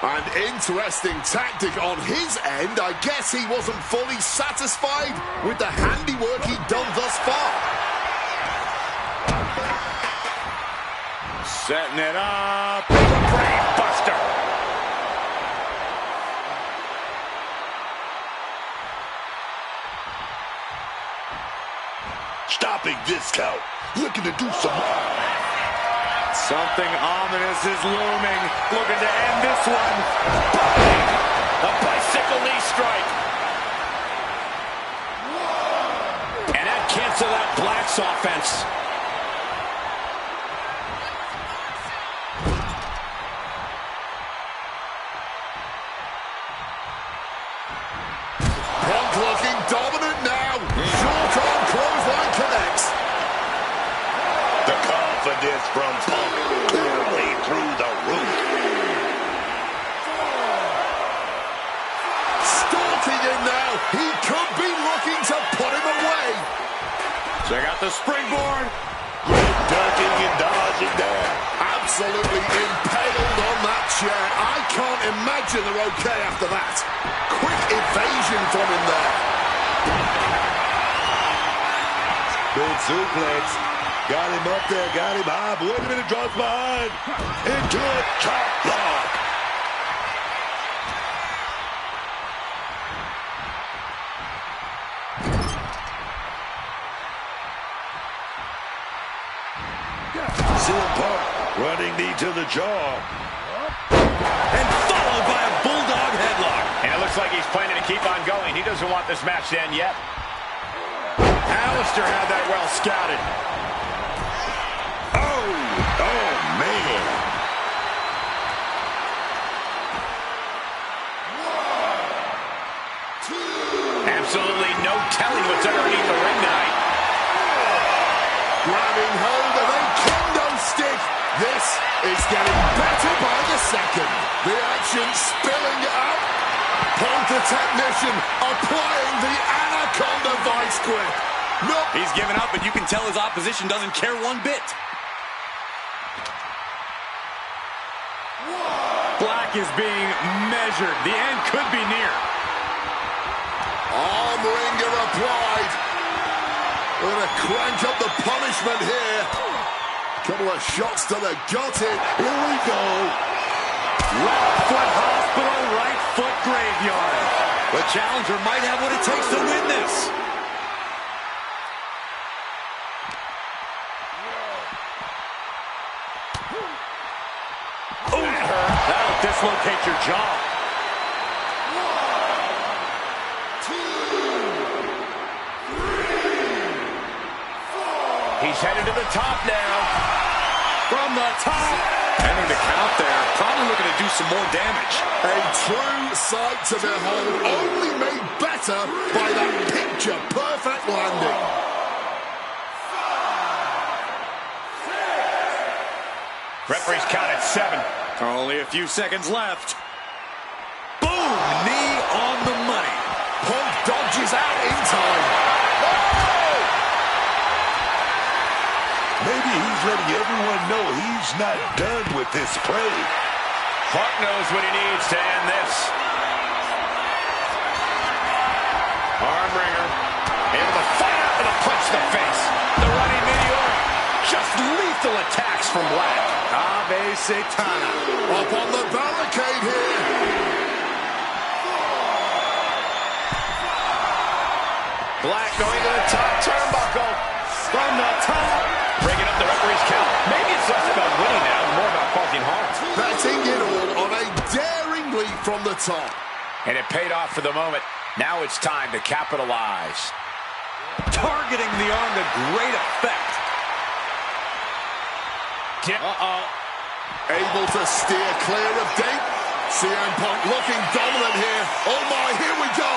An interesting tactic on his end. I guess he wasn't fully satisfied with the handiwork he'd done thus far. Setting it up. Brain buster. Stopping this count. Looking to do some more. Something ominous is looming. Looking to end this one. A bicycle knee strike. And that canceled out Black's offense. Punk looking dominant now. Short arm clothesline connects. The confidence from Punk clearly through the roof. Stalking in now. He could be looking to put him away. Check out the springboard. Ducking and dodging there. Absolutely impaled on that chair. I can't imagine they're okay after that. Quick evasion from him there. Big suplex. Got him up there, got him high. But wait a minute, drops behind. Into a chop block. CM Punk running knee to the jaw. And followed by a bulldog headlock. And it looks like he's planning to keep on going. He doesn't want this match to end yet. Alistair had that well scouted. Oh, man. Absolutely no telling what's underneath the ring tonight. Grabbing hold of a kendo stick. This is getting better by the second. The action spilling out. Punk the technician applying the Anaconda vice grip. Nope. He's given up, and you can tell his opposition doesn't care one bit. Black is being measured. The end could be near. Arm wringer applied. We're going to crank up the punishment here. Couple of shots to the gut in. Here we go. Left foot hospital, right foot graveyard. The challenger might have what it takes to win this. Oh, that'll dislocate your jaw. 1, 2, 3, 4. He's headed to the top now. From the top. Ending the count there. Probably looking to do some more damage. A true sight to behold. Only made better by that picture-perfect landing. 5, 6. Referee's count at 7. Only a few seconds left. Boom! Knee on the money. Punk dodges out in time. Maybe he's letting everyone know he's not done with this play. Clark knows what he needs to end this. Arm wringer. Able to fight out with a punch to the face. The running meteor. Just lethal attacks from Black. Ave Satana. Up on the barricade here. Black going to the top turnbuckle. From the top. Breaking up the referee's count. Maybe it's less about winning now and more about causing harm. Betting it all on a daring leap from the top. And it paid off for the moment. Now it's time to capitalize. Targeting the arm to great effect. Uh-oh. Able to steer clear of Date. CM Punk looking dominant here. Oh my, here we go.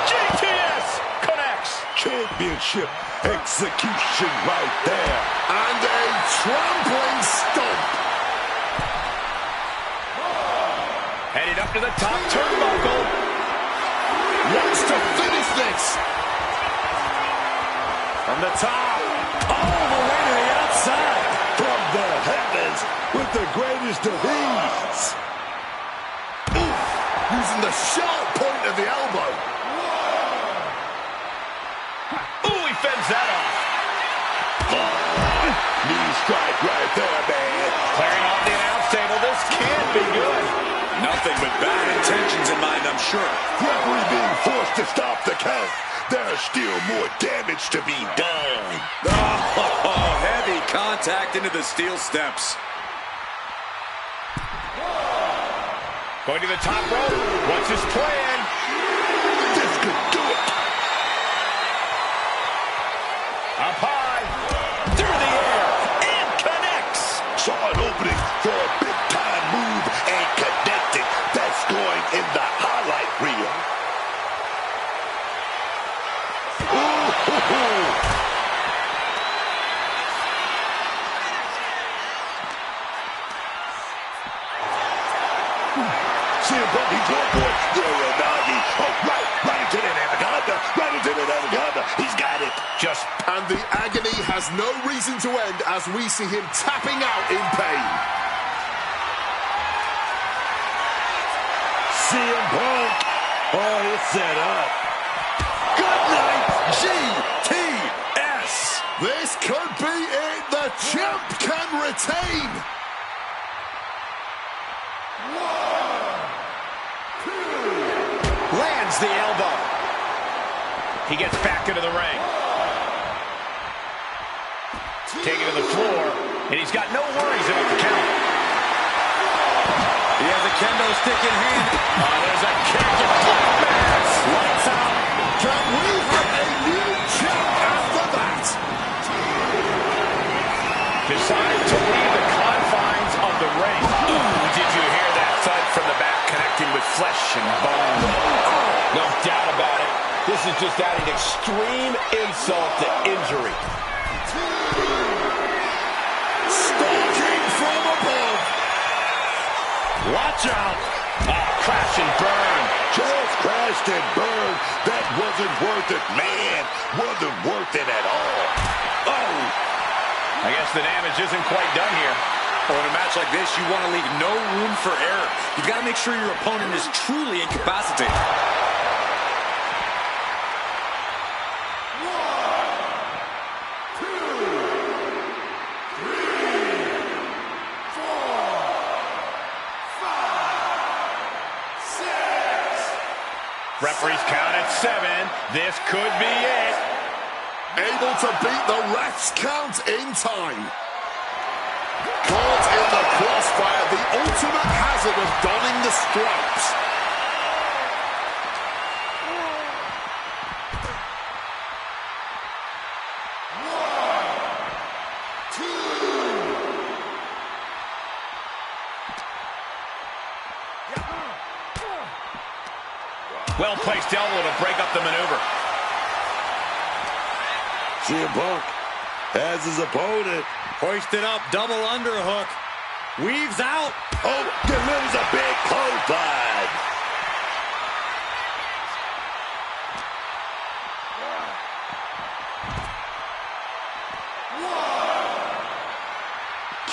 GTS connects. Championship execution right there. And a trampling stomp. Headed up to the top turnbuckle. Wants to finish this. From the top. All the way to the outside. From the heavens with the greatest of ease. Oof. Using the sharp point of the elbow. Ooh, he fends that off. Knee strike right there, man. Clearing off the announce table. This can't be good. Nothing but bad intentions in mind, I'm sure. Referee being forced to stop the count. There's still more damage to be done. Oh, heavy contact into the steel steps. Going to the top rope. What's his plan? This could do it. Up high. Through the air. And connects. Saw an opening for a big-time move and connected. That's going in the highlight reel. CM Punk, he's going for it. Uranagi. Oh, right into the anaconda. Right into the anaconda. He's got it. And the agony has no reason to end as we see him tapping out in pain. CM Punk. Oh, it's set up. Good night, GTS. This could be it. The champ can retain. 1, 2. Lands the elbow. He gets back into the ring. Taken to the floor, and he's got no worries about the count. He has a kendo stick in hand. Oh, there's a kick and Blackman. Lights out. Can we have a new champ after that? Decides to leave the confines of the ring. Ooh, did you hear that thud from the back connecting with flesh and bone? No doubt about it. This is just adding extreme insult to injury. Stalking from above. Watch out. Crash and burn. Just crashed and burned. That wasn't worth it, man. Wasn't worth it at all. Oh. I guess the damage isn't quite done here. Oh, in a match like this, you want to leave no room for error. You got to make sure your opponent is truly incapacitated. 1, 2. Referee's count at 7. This could be it. Able to beat the ref's count in time. Caught in the crossfire, the ultimate hazard of donning the stripes. Well-placed elbow to break up the maneuver. CM Punk has his opponent. Hoisted up, double underhook. Weaves out. Oh, delivers a big clothesline.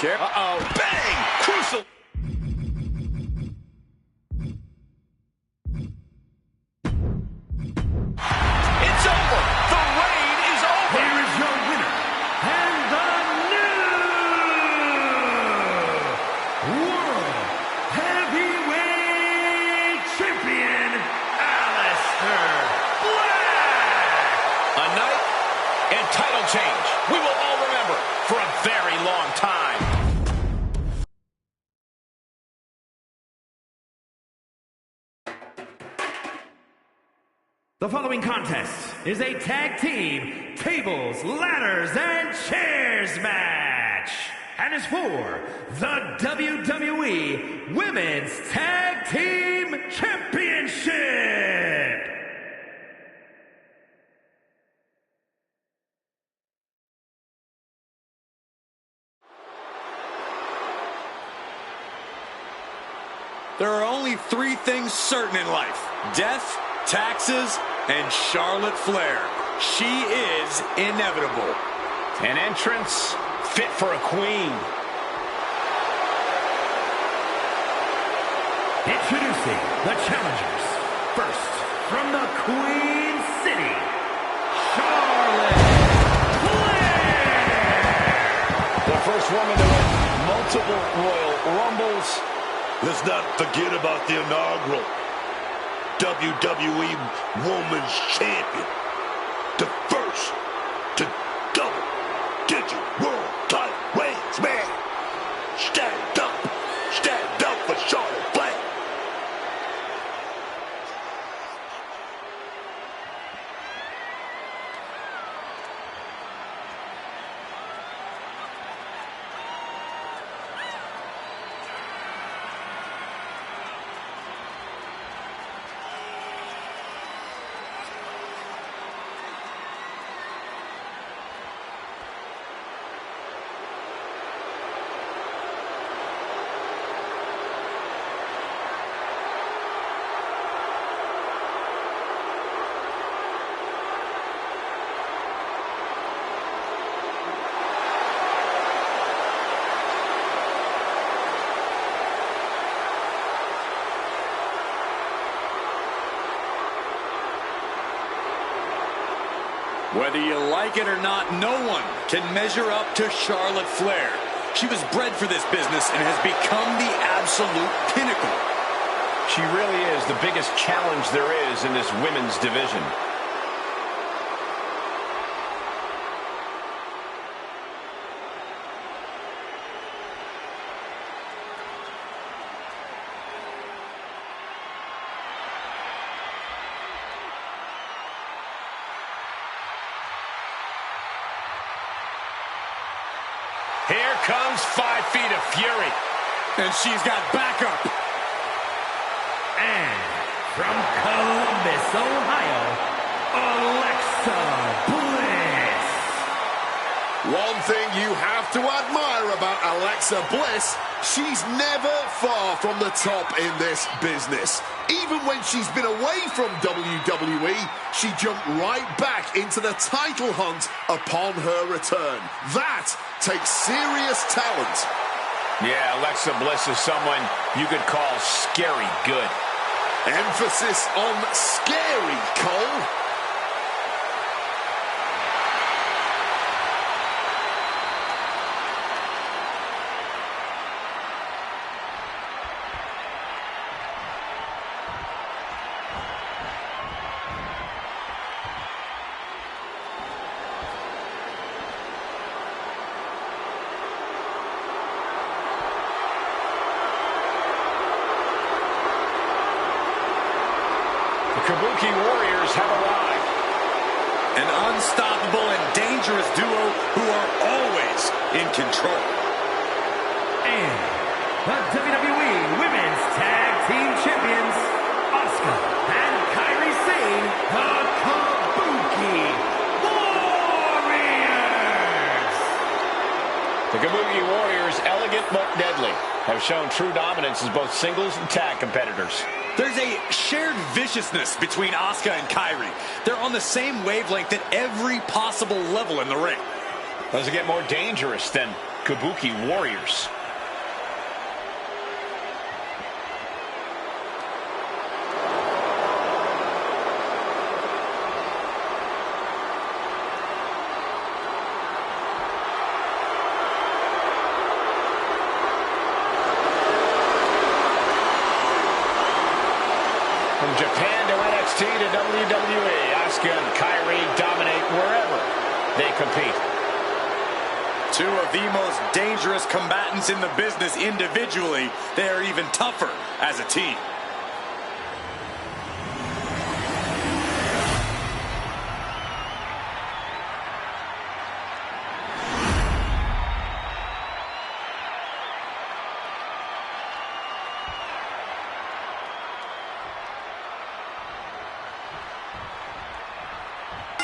Uh-oh. Bang! Crucial. It's over. The reign is over. Here is your winner, and the new World Heavyweight Champion, Aleister Black. A night and title change we will all remember for a very long time. The following contest is a tag team tables, ladders, and chairs match, and is for the WWE Women's Tag Team Championship. There are only 3 things certain in life: death, taxes, and Charlotte Flair. She is inevitable. An entrance fit for a queen. Introducing the challengers. First, from the Queen City, Charlotte Flair. The first woman to win multiple Royal Rumbles. Let's not forget about the inaugural WWE Women's Champion. The first to double-digit world title reigns, man. Stand up for Charlotte Flair. Whether you like it or not, no one can measure up to Charlotte Flair. She was bred for this business and has become the absolute pinnacle. She really is the biggest challenge there is in this women's division. Here comes 5 feet of fury. And she's got backup. And from Columbus, Ohio, Alexa Bliss. One thing you have to admire about Alexa Bliss, she's never far from the top in this business. Even when she's been away from WWE, she jumped right back into the title hunt upon her return. That takes serious talent. Yeah, Alexa Bliss is someone you could call scary good. Emphasis on scary, Cole. Warriors have arrived. An unstoppable and dangerous duo who are always in control. And the WWE Women's Tag Team Champions, Asuka and Kairi Sane, the Kabuki Warriors. The Kabuki Warriors, elegant but deadly, have shown true dominance as both singles and tag competitors. There's a shared viciousness between Asuka and Kairi. They're on the same wavelength at every possible level in the ring. Does it get more dangerous than Kabuki Warriors? From Japan to NXT to WWE, Asuka and Kairi dominate wherever they compete. Two of the most dangerous combatants in the business individually. They are even tougher as a team.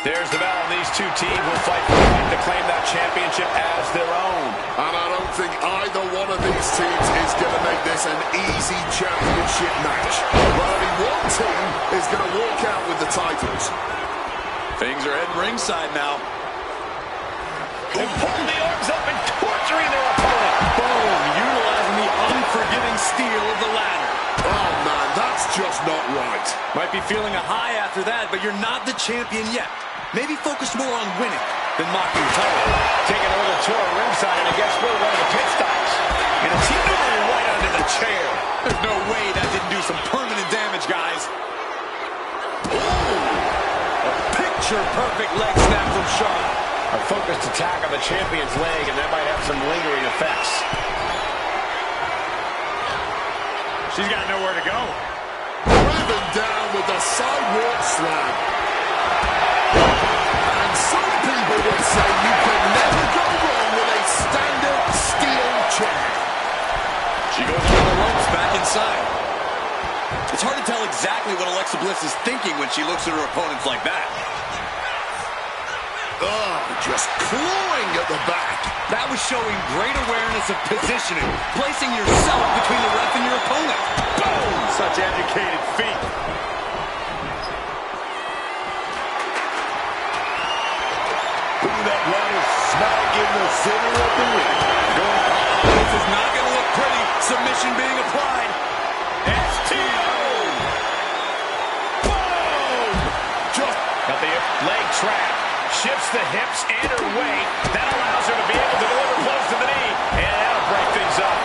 There's the bell, and these two teams will fight for the right to claim that championship as their own. And I don't think either one of these teams is going to make this an easy championship match. But only one team is going to walk out with the titles. Things are heading ringside now. And pulling the arms up and torturing their opponent. Boom, utilizing the unforgiving steel of the ladder. Oh, man, that's just not right. Might be feeling a high after that, but you're not the champion yet. Maybe focus more on winning than mocking your title. Taking a little tour ringside, and guess where one of the pit stops? And it's right under the chair. There's no way that didn't do some permanent damage, guys. Ooh, a picture-perfect leg snap from Charlotte. A focused attack on the champion's leg, and that might have some lingering effects. She's got nowhere to go. Driven down with the sidewalk slam. And some people would say you can never go wrong with a standard steel chair. She goes through the ropes back inside. It's hard to tell exactly what Alexa Bliss is thinking when she looks at her opponents like that. Oh, just clawing at the back. That was showing great awareness of positioning, placing yourself between the ref and your opponent. Boom! Such educated feet. Putting that ladder smack in the center of the ring. This is not going to look pretty. Submission being applied. STO! Boom! Just Got the leg trap. Shifts the hips and her weight. That allows her to be able to deliver close to the knee. And that'll break things up.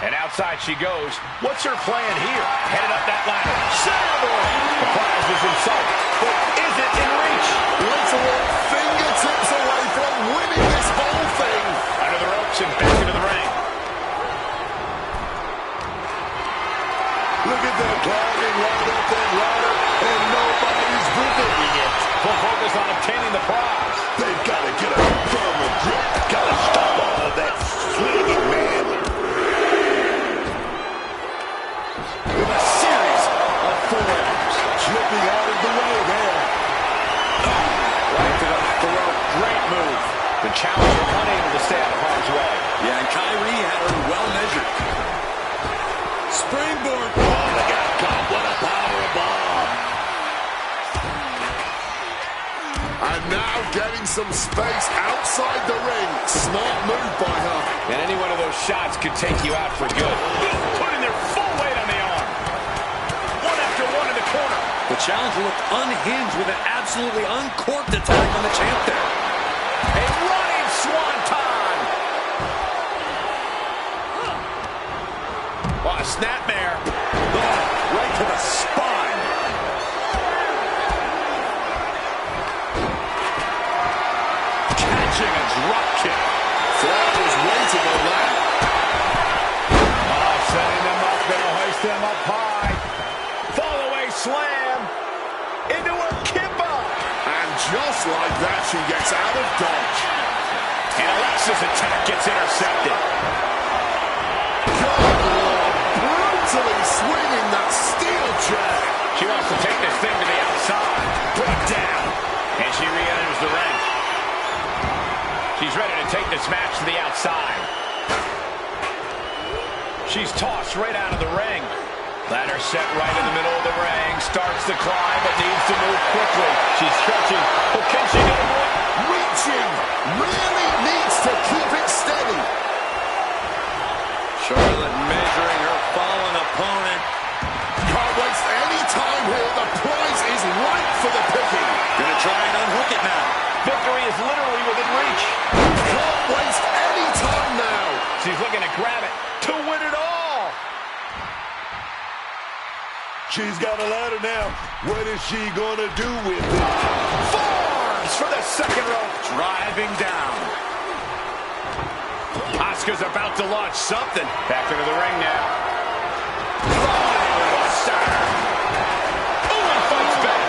And outside she goes. What's her plan here? Headed up that ladder. Center of the ring. The prize is in sight. But is it in reach? literal fingertips away from winning this whole thing. Under the ropes and back into the ring. Look at them climbing right up that ladder, and nobody's revealing it. Full focus on obtaining the prize. They've got to get a firmer grip. Got to stop all of that swinging, man. With a series of forearms. Slipping out of the way there. Right to the throat. Great move. The challenger unable to stay out of harm's way. Yeah, and Kyrie had her well measured. Springboard. Oh, look out, God. What a power bomb. And now getting some space outside the ring. Smart move by her. And any one of those shots could take you out for good. Putting their full weight on the arm. One after one in the corner. The challenger looked unhinged with an absolutely uncorked attack on the champ there. A running swanton. Oh, a snapmare. Oh, right to the spine. Catching a drop kick. Flair was waiting on that. Oh, setting them up. They'll hoist it slam into a kippa. And just like that, she gets out of dodge. And Alexa's attack gets intercepted. Good Lord, brutally swinging that steel chair. She wants to take this thing to the outside. Brought down. And she re-enters the ring. She's ready to take this match to the outside. She's tossed right out of the ring. Ladder set right in the middle of the ring. Starts to climb, but needs to move quickly. She's stretching. But can she get it? Reaching. Really needs to keep it steady. Charlotte measuring her fallen opponent. Can't waste any time here. The prize is right for the picking. Gonna try and unhook it now. Victory is literally within reach. Can't waste any time now. She's looking to grab it to win it all. She's got a ladder now. What is she gonna do with it? Forbes for the second rope. Driving down. Asuka's about to launch something. Back into the ring now. Oh, and fights back.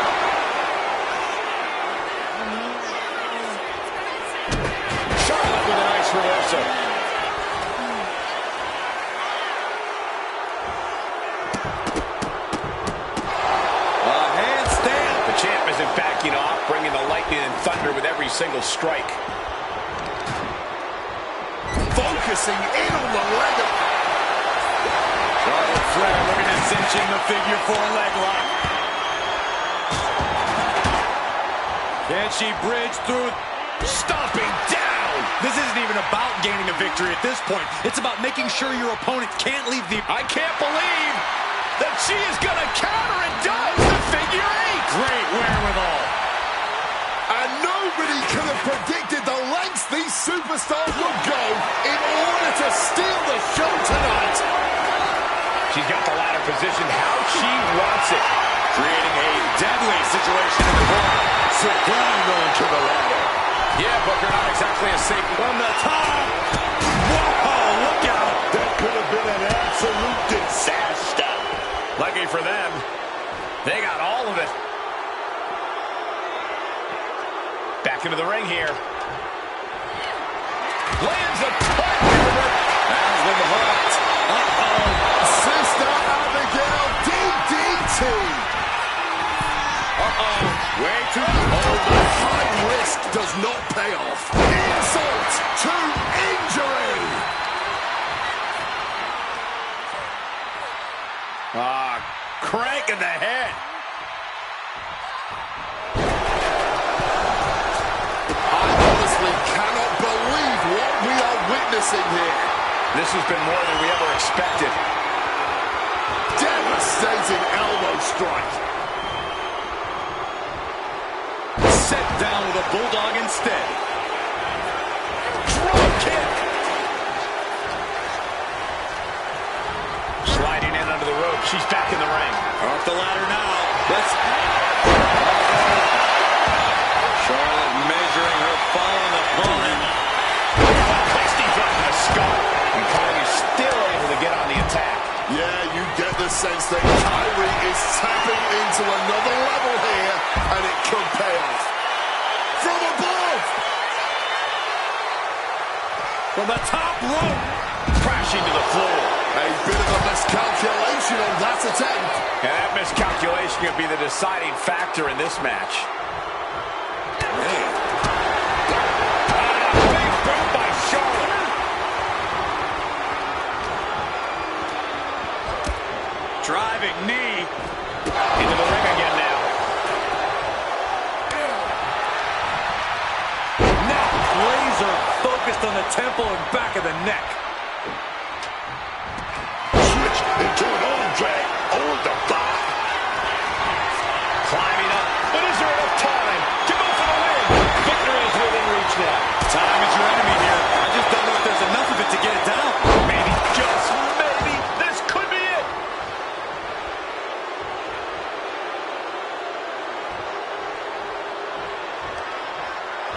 Charlotte with a nice reversal. The champ isn't backing off, bringing the lightning and thunder with every single strike. Focusing in on the leg. Charlotte Flair looking to cinch in the figure 4 leg lock. Can she bridge through? Stomping down. This isn't even about gaining a victory at this point. It's about making sure your opponent can't leave the... I can't believe that she is going to counter and does the figure 8. Great wherewithal. And nobody could have predicted the lengths these superstars would go in order to steal the show tonight. She's got the ladder positioned how she wants it. Creating a deadly situation in the corner. Supreme onto the ladder. Yeah, Booker, not exactly a safe From the top. Whoa, look out. That could have been an absolute disaster. Lucky for them, they got all of it. Back into the ring here. Lands a punch. As with the hooked. Sister Abigail DDT. Way too The high risk does not pay off. Insult to injury. Crank in the head. I honestly cannot believe what we are witnessing here. This has been more than we ever expected. Devastating elbow strike. set down with a bulldog instead. Drop kick. Sliding in under the rope. She's back in the ring. Off the ladder now. Charlotte measuring her fallen opponent. Tasty drop to the skull. And Kyrie still able to get on the attack. Yeah, you get the sense that Kyrie is tapping into another level here, and it could pay off. From above! From the top rope. Crashing to the floor. A bit of a miscalculation on that attempt. And that miscalculation could be the deciding factor in this match. Big boot by Charlotte. Driving knee. Into the ring again now. Now laser focused on the temple and back of the neck. Switch into an arm drag on the bar. Climbing up. But is there enough time to go for the win? Victory is within reach now. Time is your enemy here. I just don't know if there's enough of it to get it down. Maybe, just maybe, this could be it.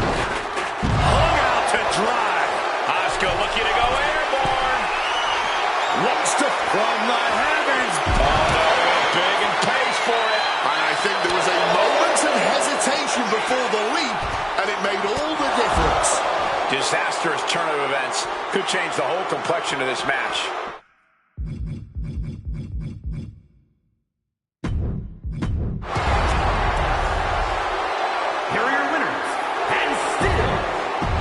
Hung out to dry. Asuka looking to go airborne. Wants to From the heavens. Oh, no, big and pays for it. the leap, and it made all the difference. Disastrous turn of events could change the whole complexion of this match. Here are your winners, and still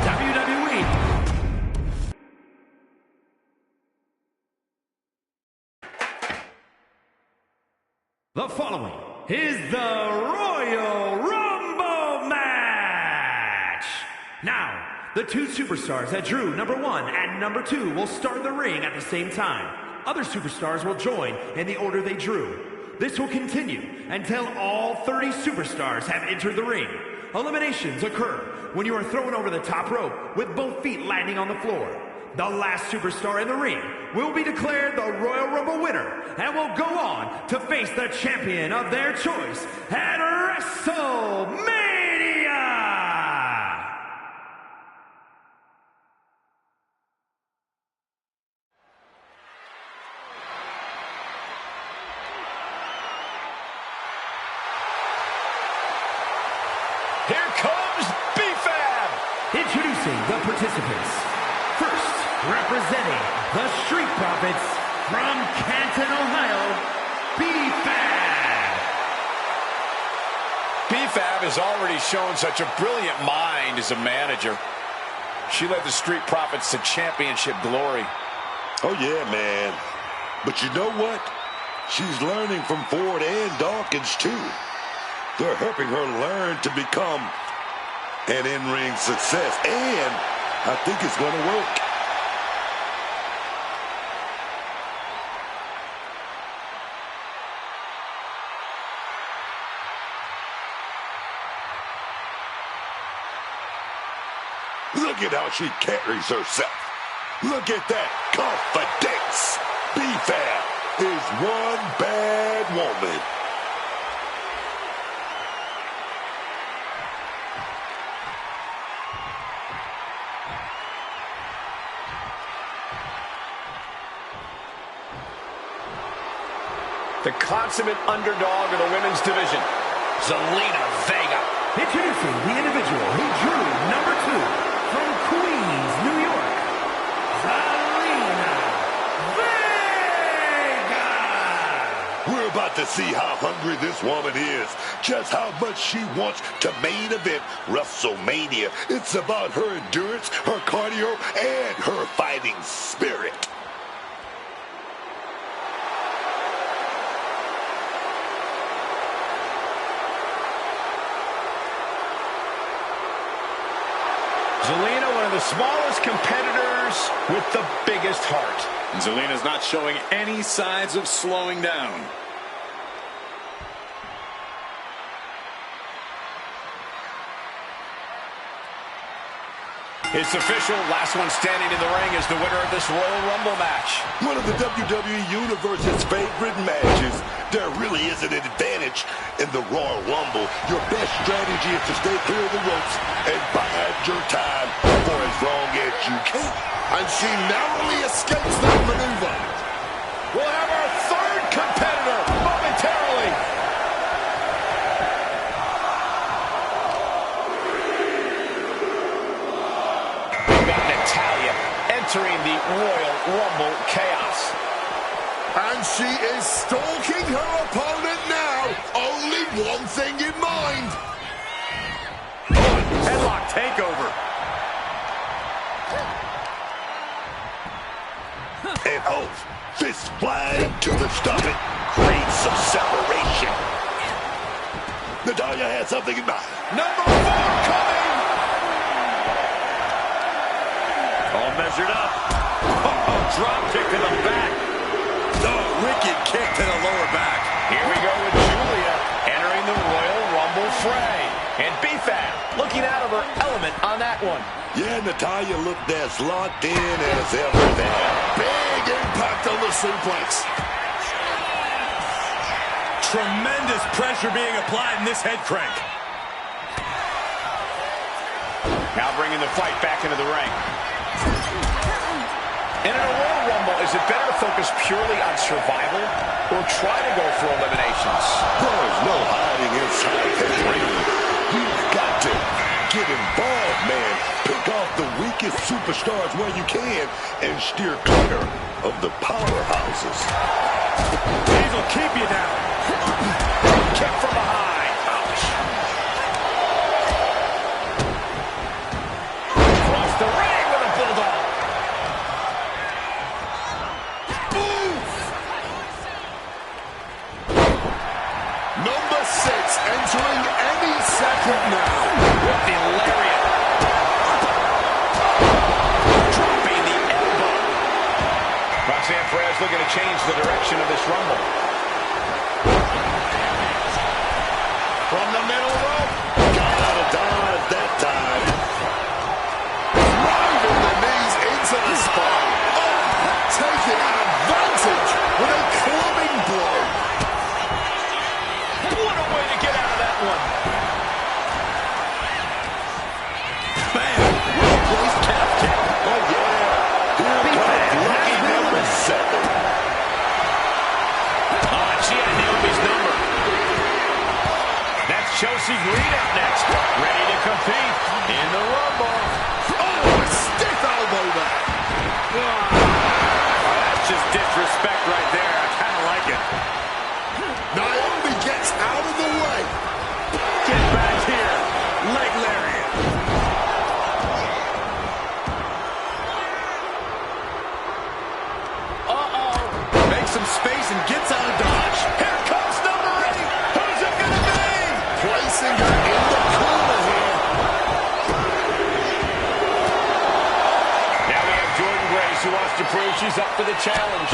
WWE. The following is the Royal Rumble match. Now, the two superstars that drew number 1 and number 2 will start the ring at the same time. Other superstars will join in the order they drew. This will continue until all 30 superstars have entered the ring. Eliminations occur when you are thrown over the top rope with both feet landing on the floor. The last superstar in the ring will be declared the Royal Rumble winner and will go on to face the champion of their choice at WrestleMania! Here comes B-Fab! Introducing the participants. First, representing the Street Profits from Canton, Ohio, B-Fab. B-Fab has already shown such a brilliant mind as a manager. She led the Street Profits to championship glory. Oh, yeah, man. But you know what? She's learning from Ford and Dawkins, too. They're helping her learn to become an in-ring success, and I think it's going to work. Look at how she carries herself. Look at that confidence. B-Fab is one bad woman. The consummate underdog of the women's division, Zelina Vega. Introducing the individual who drew number 2 from Queens, New York, Zelina Vega. We're about to see how hungry this woman is, just how much she wants to main event WrestleMania. It's about her endurance, her cardio, and her fighting spirit. Zelina, one of the smallest competitors with the biggest heart. And Zelina's not showing any signs of slowing down. It's official. Last one standing in the ring is the winner of this Royal Rumble match. One of the WWE Universe's favorite matches. There really is an advantage in the Royal Rumble. Your best strategy is to stay clear of the ropes and bide your time for as long as you can. And she narrowly escapes that maneuver. We'll have our third competitor momentarily. We've got Natalya entering the Royal Rumble chaos. And she is stalking her opponent now. Only one thing in mind. Headlock takeover. And oh, fist flying to the stomach creates some separation. Natalya has something in mind. Number 4 coming. All measured up. Oh, drop kick to the back. Oh, wicked kick to the lower back. Here we go with Julia entering the Royal Rumble fray. And B-Fab looking out of her element on that one. Yeah, Natalya looked as locked in as ever there. Big impact on the suplex. Tremendous pressure being applied in this head crank. Now bringing the fight back into the ring. And in a Royal Rumble, is it better to focus purely on survival or try to go for eliminations? There's no hiding inside the ring. You've got to Look, man, pick off the weakest superstars where you can and steer clear of the powerhouses. These will keep you down. Kick from behind. Ouch. Across the ring with a bulldog. Number 6 entering any second now. With the lariat. Dropping the elbow. Roxanne Perez looking to change the direction of this Rumble. From the middle rope. Got out of dodge that time. Driving the knees into the spine. Oh, taking advantage with a clubbing blow. What a way to get out of that one. Bam! Well-placed calf kick. Oh, yeah. Here comes lucky number 7. Oh, and she had Naomi's number. That's Chelsea Green up next. Ready to compete in the Rumble. Oh, a stiff elbow there. That's just disrespect right there. I kind of like it. Naomi gets out of the way. Get back here. Leg lariat. Uh-oh. Makes some space and gets out of dodge. Here comes number 8. Who's it going to be? Placing her in the corner here. Now we have Jordan Grace who wants to prove she's up for the challenge.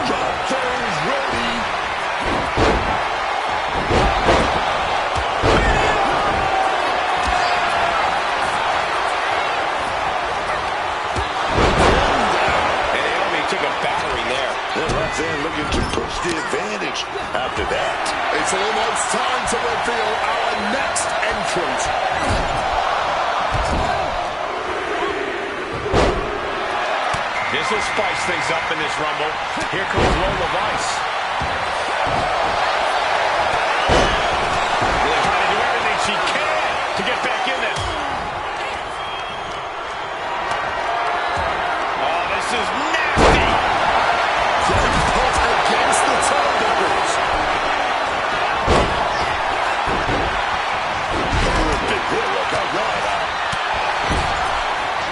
Drop those ready. And Naomi took a battering there. And Roxanne looking to push the advantage after that. It's almost time to reveal our next entrant. This will spice things up in this Rumble. Here comes Roll of Ice. Really trying to do everything she can to get back in this. Oh, this is nasty. Getting put against the turnbuckles. Big hook, all right.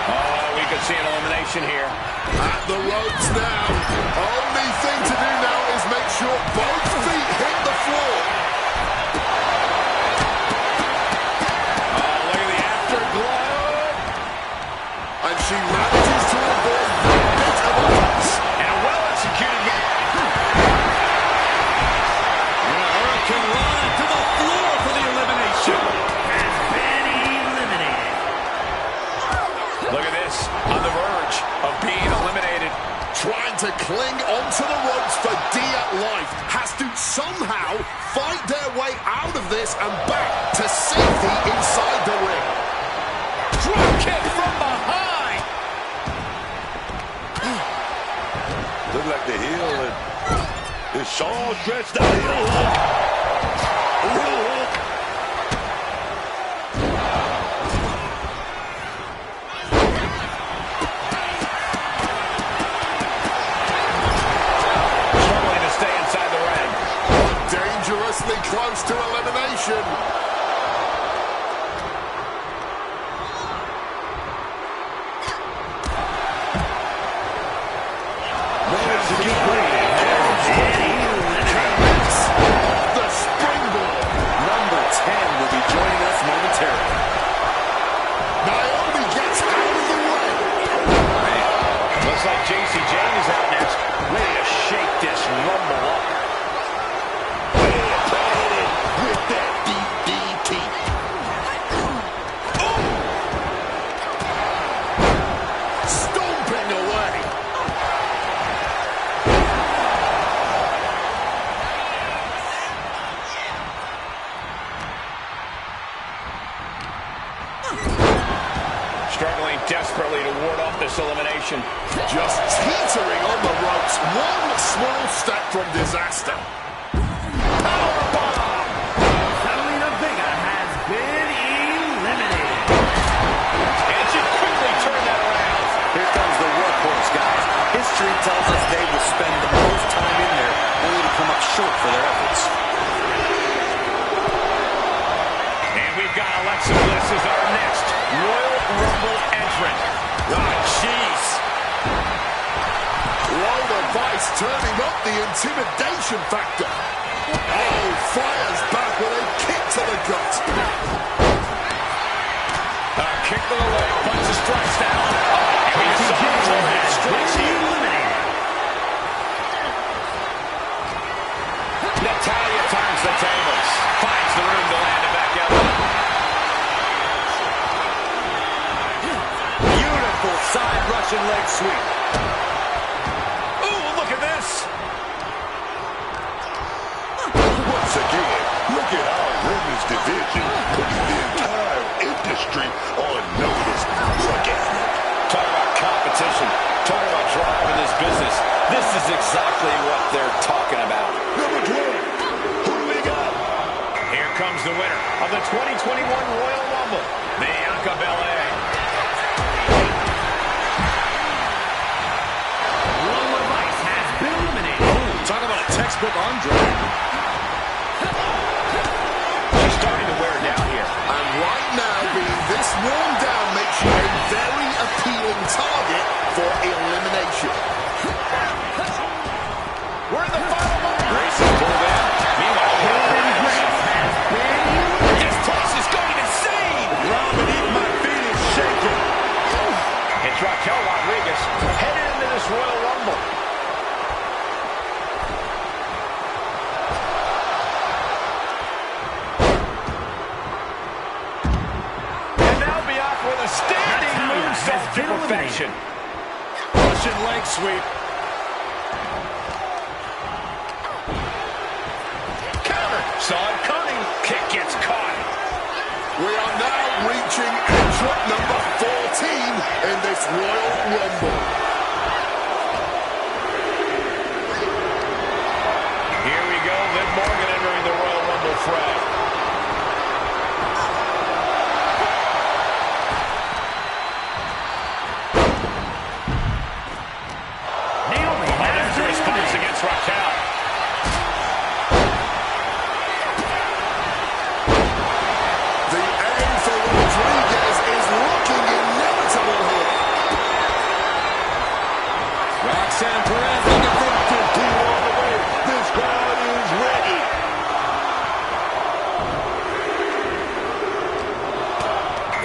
Oh, we could see an elimination here. At the ropes now. Only thing to do now is make sure both feet hit the floor. Oh, look at the afterglow. And she manages to avoid the bit of a pass. And a well-executed move. Hurricane Rana to the floor for the elimination. Has been eliminated. Look at this, on the verge of being eliminated. Trying to cling onto the ropes for dear life. Has to somehow fight their way out of this and back to safety inside the ring. Drop kick from behind. Look like the heel and his shawl stretched out. Heel hook. Heel hook. Struggling to stay inside the ring. Dangerously close to elimination. Managed to get ready. The springboard. Number 10 will be joining us momentarily. Naomi gets out of the way. Looks like JC Jane is out next. Ready to shake this Rumble up. With that DDT. Stomping away. Struggling desperately to ward off this elimination. Just teetering on the ropes. One small step from disaster. Powerbomb! just turning up the intimidation factor. Oh, fires back with a kick to the gut. A kick to the leg, punches strikes down. Strikes here. Natalia turns the tables. Finds the room to land it back out. Beautiful side Russian leg sweep. Ooh, look at this. Once again, look at our women's division putting the entire industry on notice. Look at it. Talk about competition. Talk about drive in this business. This is exactly what they're talking about. Number 12. Who do we got? Here comes the winner of the 2021 Royal Rumble, Bianca Belair. Lola Rice has been eliminated. Oh, talk about a textbook arm drag. She's starting to wear down here. And right now, being this worn down makes you a very appealing target for elimination. We're in the final moment. Grace is pulled in. Meanwhile, this place is going insane. Ground beneath my feet is shaking. It's Raquel Rodriguez headed into this Royal Rumble. And now Bianca with a standing moonsault to perfection. Russian leg sweep. Counter. Saw it coming. Kick gets caught. We are now reaching entrant number 14 in this Royal Rumble. Here we go. Liv Morgan entering the Royal Rumble fray. Naomi has been Response eliminated. against Raquel. The end for Rodriguez is looking inevitable here. Roxanne Perez looking for 15 on the way. This crowd is ready.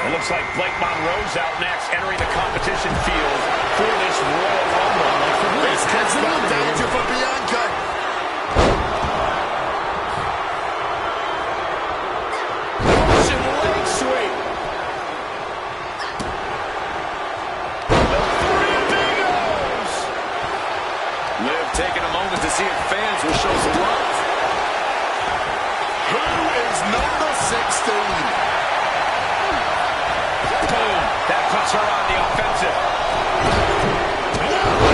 It looks like Blake Monroe's out next, entering the competition field for this Royal Rumble. This could spell danger for Bianca. Russian leg sweep. The three bigos. Liv taking a moment to see if fans will show some love. Who is number 16? Boom. That puts her on the offensive.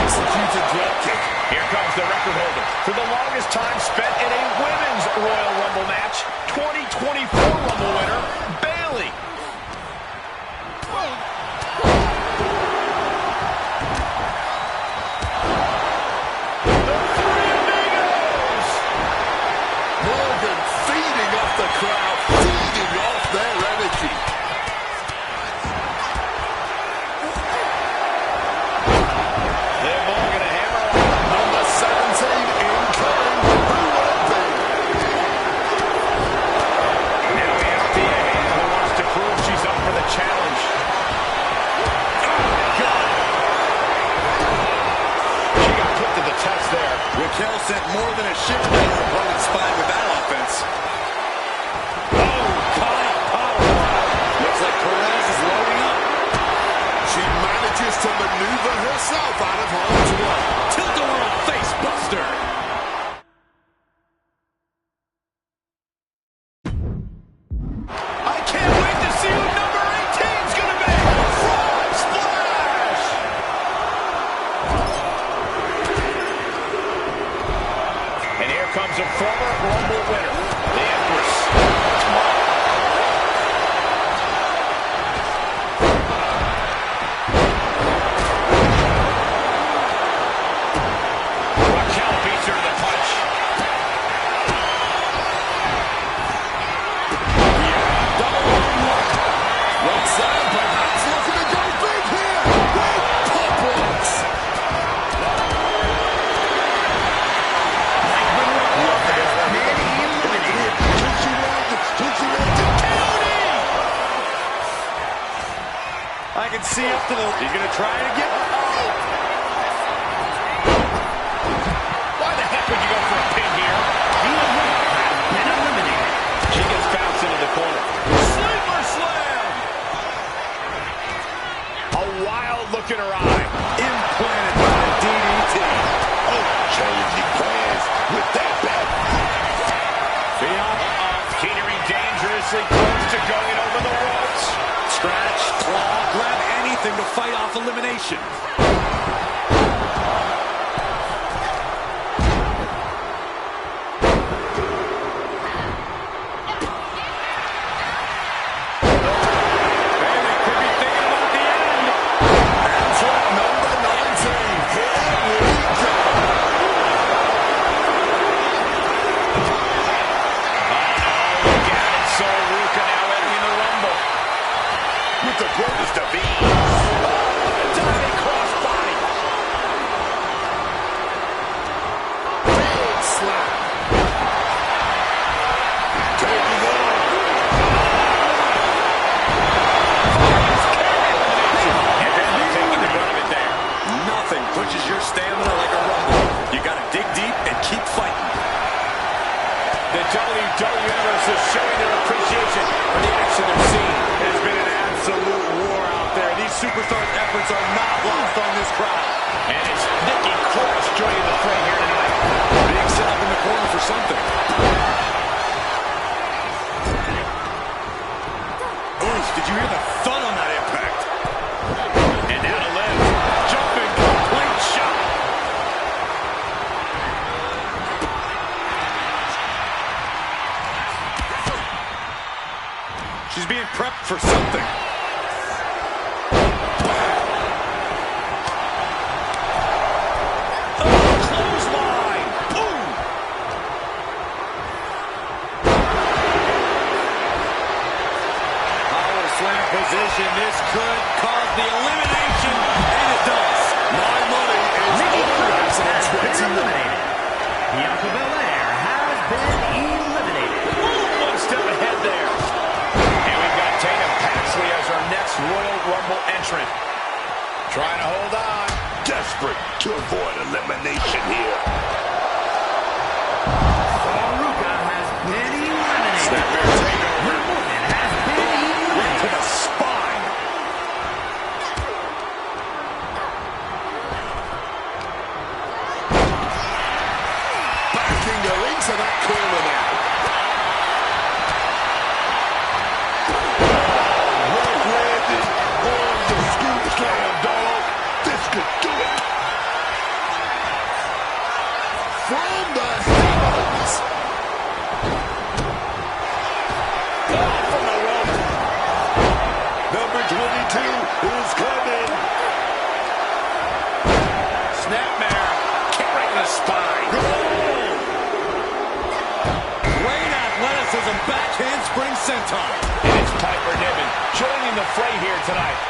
Executed dropkick. Here comes the record holder for the longest time spent in a women's Royal Rumble match. 2024 Rumble winner, Bayley. The three bigos. Morgan feeding off the crowd, feeding off their energy. Liv Morgan a hammer on. Number 17 incoming. Who will it be? Now we have Thea Hale who wants to prove she's up for the challenge. Oh, God. She got put to the test there. Raquel sent more than a shift down her opponent's spine with that offense. Oh, caught a powerbomb. Looks like Perez is loading up. She manages to maneuver herself out of harm's way. Tilt-a-whirl face buster. I can't wait to see who number 18's going to be. Frog splash. And here comes a former Rumble winner, the Empress. Raquel beats her to the punch. Roxanne perhaps looking to go big here with pop rocks. see up to the... He's going to try it again. Why the heck would you go for a pin here? Been eliminated. She gets bounced into the corner. Sleeper slam! A wild look in her eye. Implanted by a DDT. Oh, changing plans with that back. Teetering dangerously close to going over the ropes. Scratch, claw, grab anything to fight off elimination. The greatest of ease. Diving crossbody. Big slap. Taking on. Taking the brunt of it there. Nothing pushes your stamina like a rumble. You gotta dig deep and keep fighting. The WWE Universe is showing their appreciation for the action they're seeing. It's been an absolute war out there. These superstars' efforts are not lost on this crowd. And it's Nikki Cross joining the fray here tonight. Being set up in the corner for something. Oof, did you hear the thud on that impact? And now to Liv. Jumping complete shot. She's being prepped for something. Clothesline. Boom. Power slam position. This could cause the elimination. And it does. My money is Nikki over. Cross has been eliminated. Bianca Belair has been eliminated. One step ahead there. And we've got Tatum Paxley as our next Royal Rumble entrant. Trying to hold on. Desperate to avoid elimination here. Faruka has been eliminated. Snapmare takeover. Woman has been eliminated. To the spine. Backing her into that corner now. Rope landed on the scoop slam, dog. This could do it. From the heavens. From the rope. Number 22 is coming. Snapmare. Kick right in the spine. Great athleticism. Back handspring senton. And it's Piper Niven joining the fray here tonight.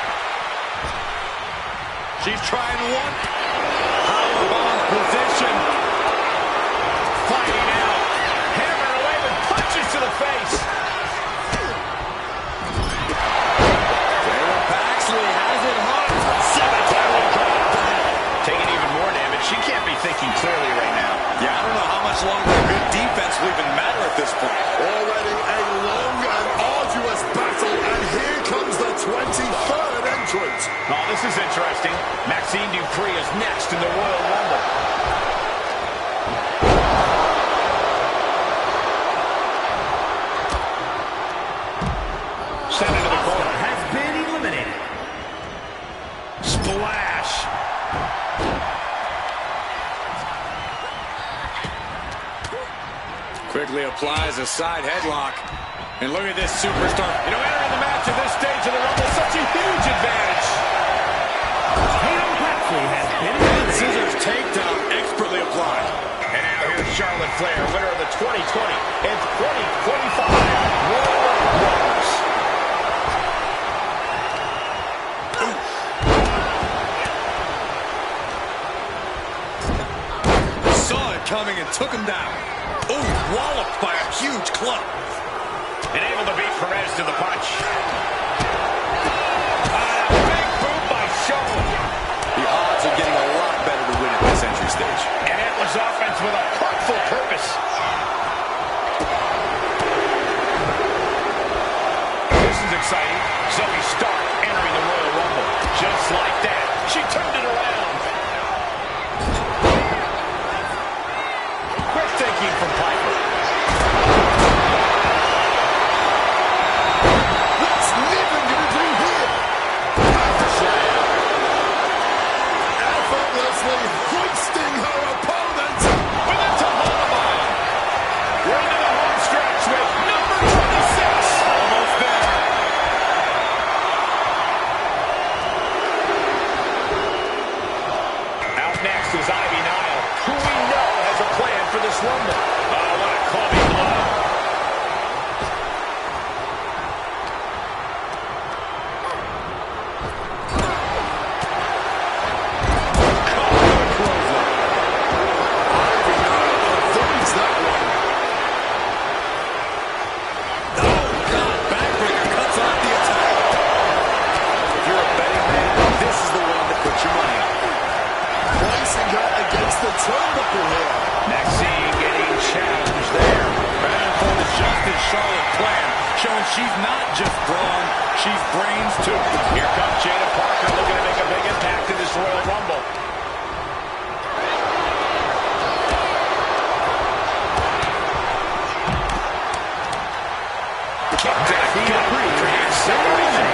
She's trying one. Powerbomb position. Fighting out. Hammering away with punches to the face. Taylor Paxley has it hot. Cemetery drop. Taking even more damage. She can't be thinking clearly right now. Yeah, I don't know how much longer good defense will even matter at this point. Already a long and arduous battle, and here comes the 23rd entrant. Oh, this is interesting. Maxine Dupree is next in the Royal Rumble. Sent into the corner. Has been eliminated. Splash. Quickly applies a side headlock. And look at this superstar. You know, entering the match at this stage of the Rumble, such a huge advantage. Tatum Paxley has been eliminated. Scissors takedown expertly applied. And now here's Charlotte Flair, winner of the 2020 and 2025 Royal Rumbles. Saw it coming and took him down. Ooh, walloped by a huge club. And able to beat Perez to the punch. A big boot shown. The odds are getting a lot better to win at this entry stage. An endless offense with a hurtful purpose. This is exciting. Zoe Stark entering the Royal Rumble. Just like that, she turned it around. Breathtaking from Piper. What's Niven going to do here? Slam. Effortlessly hoisting her opponent. With a Tahoma. We're into the home stretch with number 26. Almost there. Out next is Ivy Nile, who we know has a plan for this Rumble. Oh, what a clubbing blow. Ivy Nile avoids that one. Oh, God. Backbreaker cuts off the attack. If you're a betting man, this is the one to put your money on. Placing her against the turnbuckle here. Maxine getting challenged there. Manford is just as Charlotte planned, showing she's not just brawn, she's brains too. Here comes Jada Parker looking to make a big impact in this Royal Rumble. Kick to the gut for the acceleration.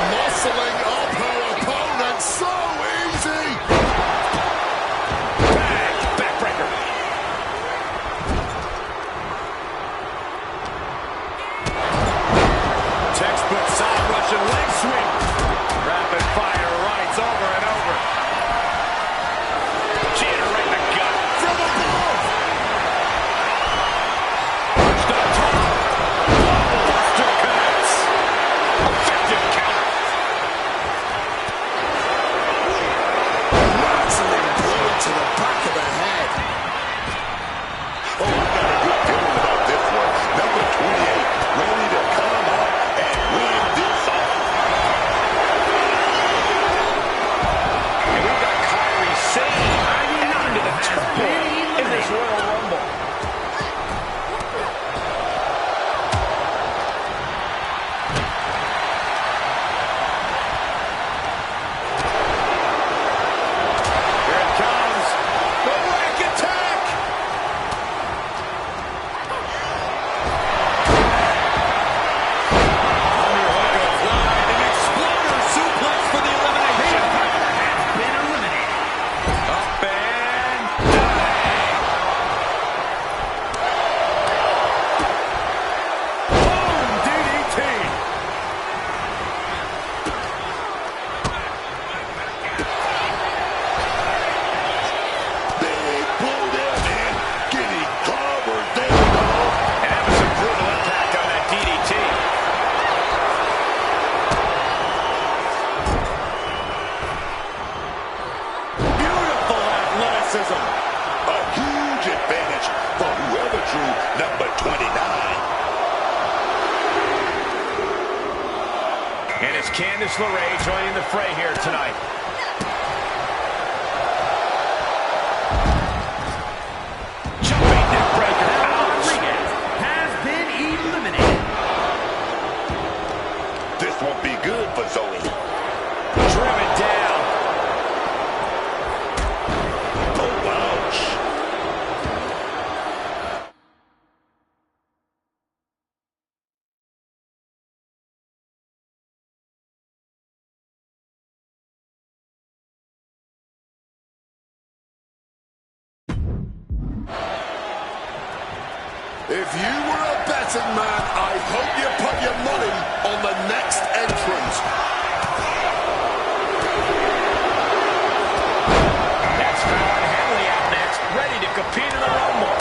Muscling up her opponent so easy. Bang! Backbreaker. Textbook side Russian leg sweep. Rapid fire rights over and over. Jada right in the gut. From above. Pushed up top. Buster connects. Effective counter. Rattling blow to the back of the head. Oh, I got a good feeling about this one. Number 28, ready to come out and win this off. And we've got Kyrie Sane into the turmoil in this Royal Rumble. Here it comes. The rack attack. Underhook applied, an exploder suplex for the elimination. Has been eliminated. Up and down. Boom, DDT. Big blow there, man. Getting clobbered there, dog. And that was a brutal impact on that DDT. Beautiful athleticism. A huge advantage for whoever drew number 29. And it's Candice LeRae joining the fray here tonight. Jumping neck breaker. Ouch. Rodriguez has been eliminated. This won't be good for Zoe. Driven down. Oh, ouch. If you were a betting man, I hope you put your money on the next entrant. That's Fallon Henley out next, ready to compete in the Rumble.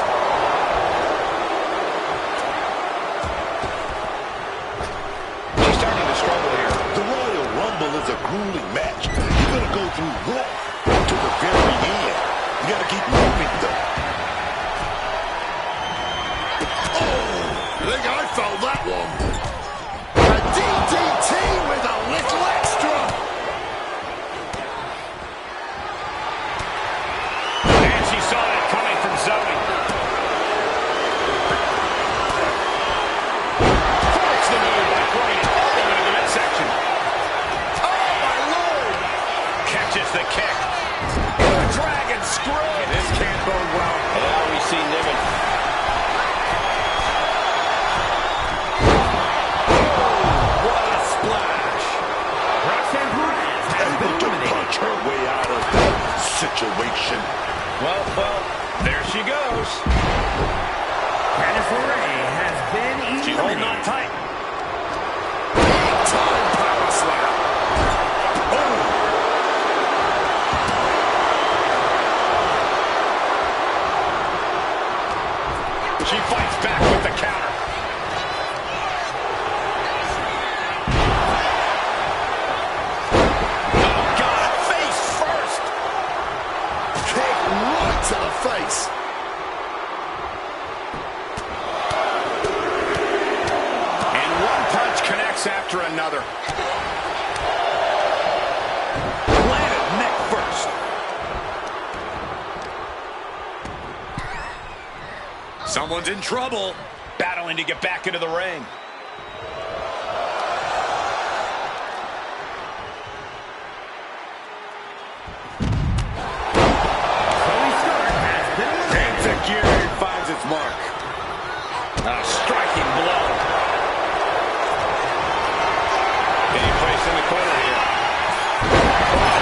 She's starting to struggle here. The Royal Rumble is a grueling match. You're going to go through Raw to the very end. You got to keep moving, though. Oh! think I felt that one. A DDT with a little extra. And she saw that coming from Zoe. Forks the move by throwing an elbow into the midsection. Oh, my Lord! Catches the kick. The dragon screw. This can't bode well. And now we see Niven. Her way out of that situation. Well, there she goes. Candice LeRae has been eliminated. She's holding on tight. Big time power slam. She fights back with the counter. To the face. And one punch connects after another. Planted neck first. Someone's in trouble. Battling to get back into the ring. Finds its mark. A striking blow. Getting placed in the corner here.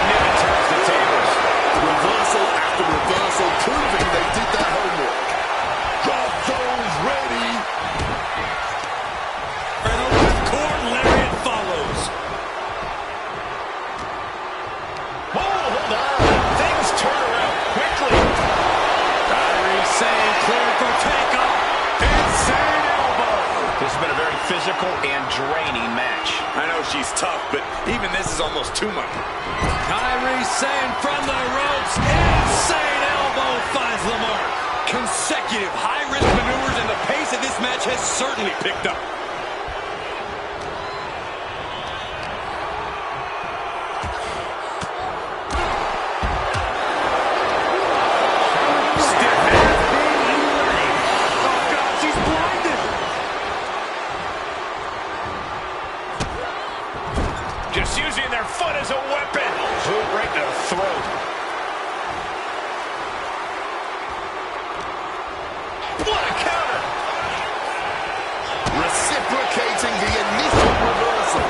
Niven turns the tables. Reversal after reversal, proving they did their homework. Drop those ready. And a whipcord lariat follows. Hold on. Things turn around quickly. Saying cleared for takeoff. Insane elbow. This has been a very physical and draining match. I know she's tough, but even this is almost too much. Kyrie saying from the ropes. Insane elbow finds the mark. Consecutive high-risk maneuvers, and the pace of this match has certainly picked up. Just using their foot as a weapon. Boot right to the throat. What a counter! Reciprocating the initial reversal.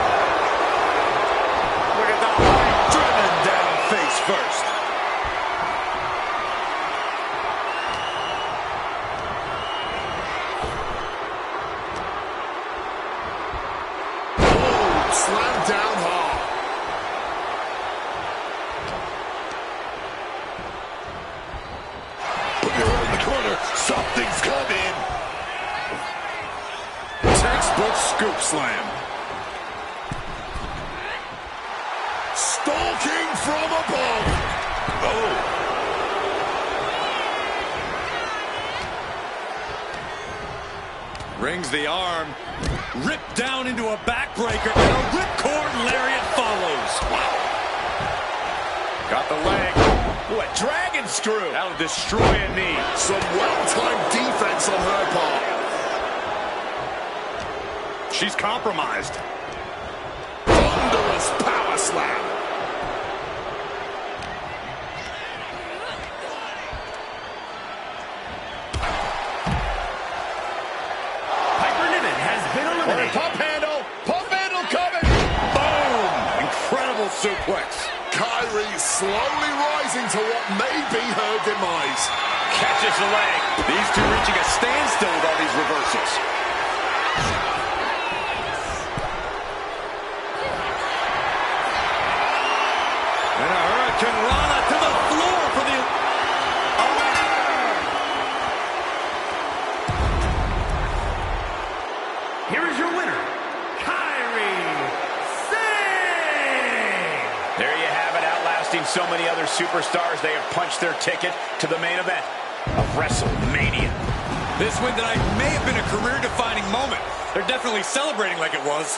Look at the light driven down face first. Slam down hard. Put her in the corner. Something's coming. Textbook scoop slam. Stalking from above. Oh. Rings the arm. Ripped down into a backbreaker, and a ripcord lariat follows. Wow. Got the leg. Ooh, a dragon screw. That'll destroy a knee. Some well-timed defense on her part. She's compromised. Thunderous power slam. Pump handle coming. Boom! Incredible suplex. Kyrie slowly rising to what may be her demise. Catches the leg. These two reaching a standstill with all these reversals. And a Hurricane Rana to the floor for the... Here is your winner, Kyrie Sane! There you have it, outlasting so many other superstars. They have punched their ticket to the main event of WrestleMania. This win tonight may have been a career-defining moment. They're definitely celebrating like it was.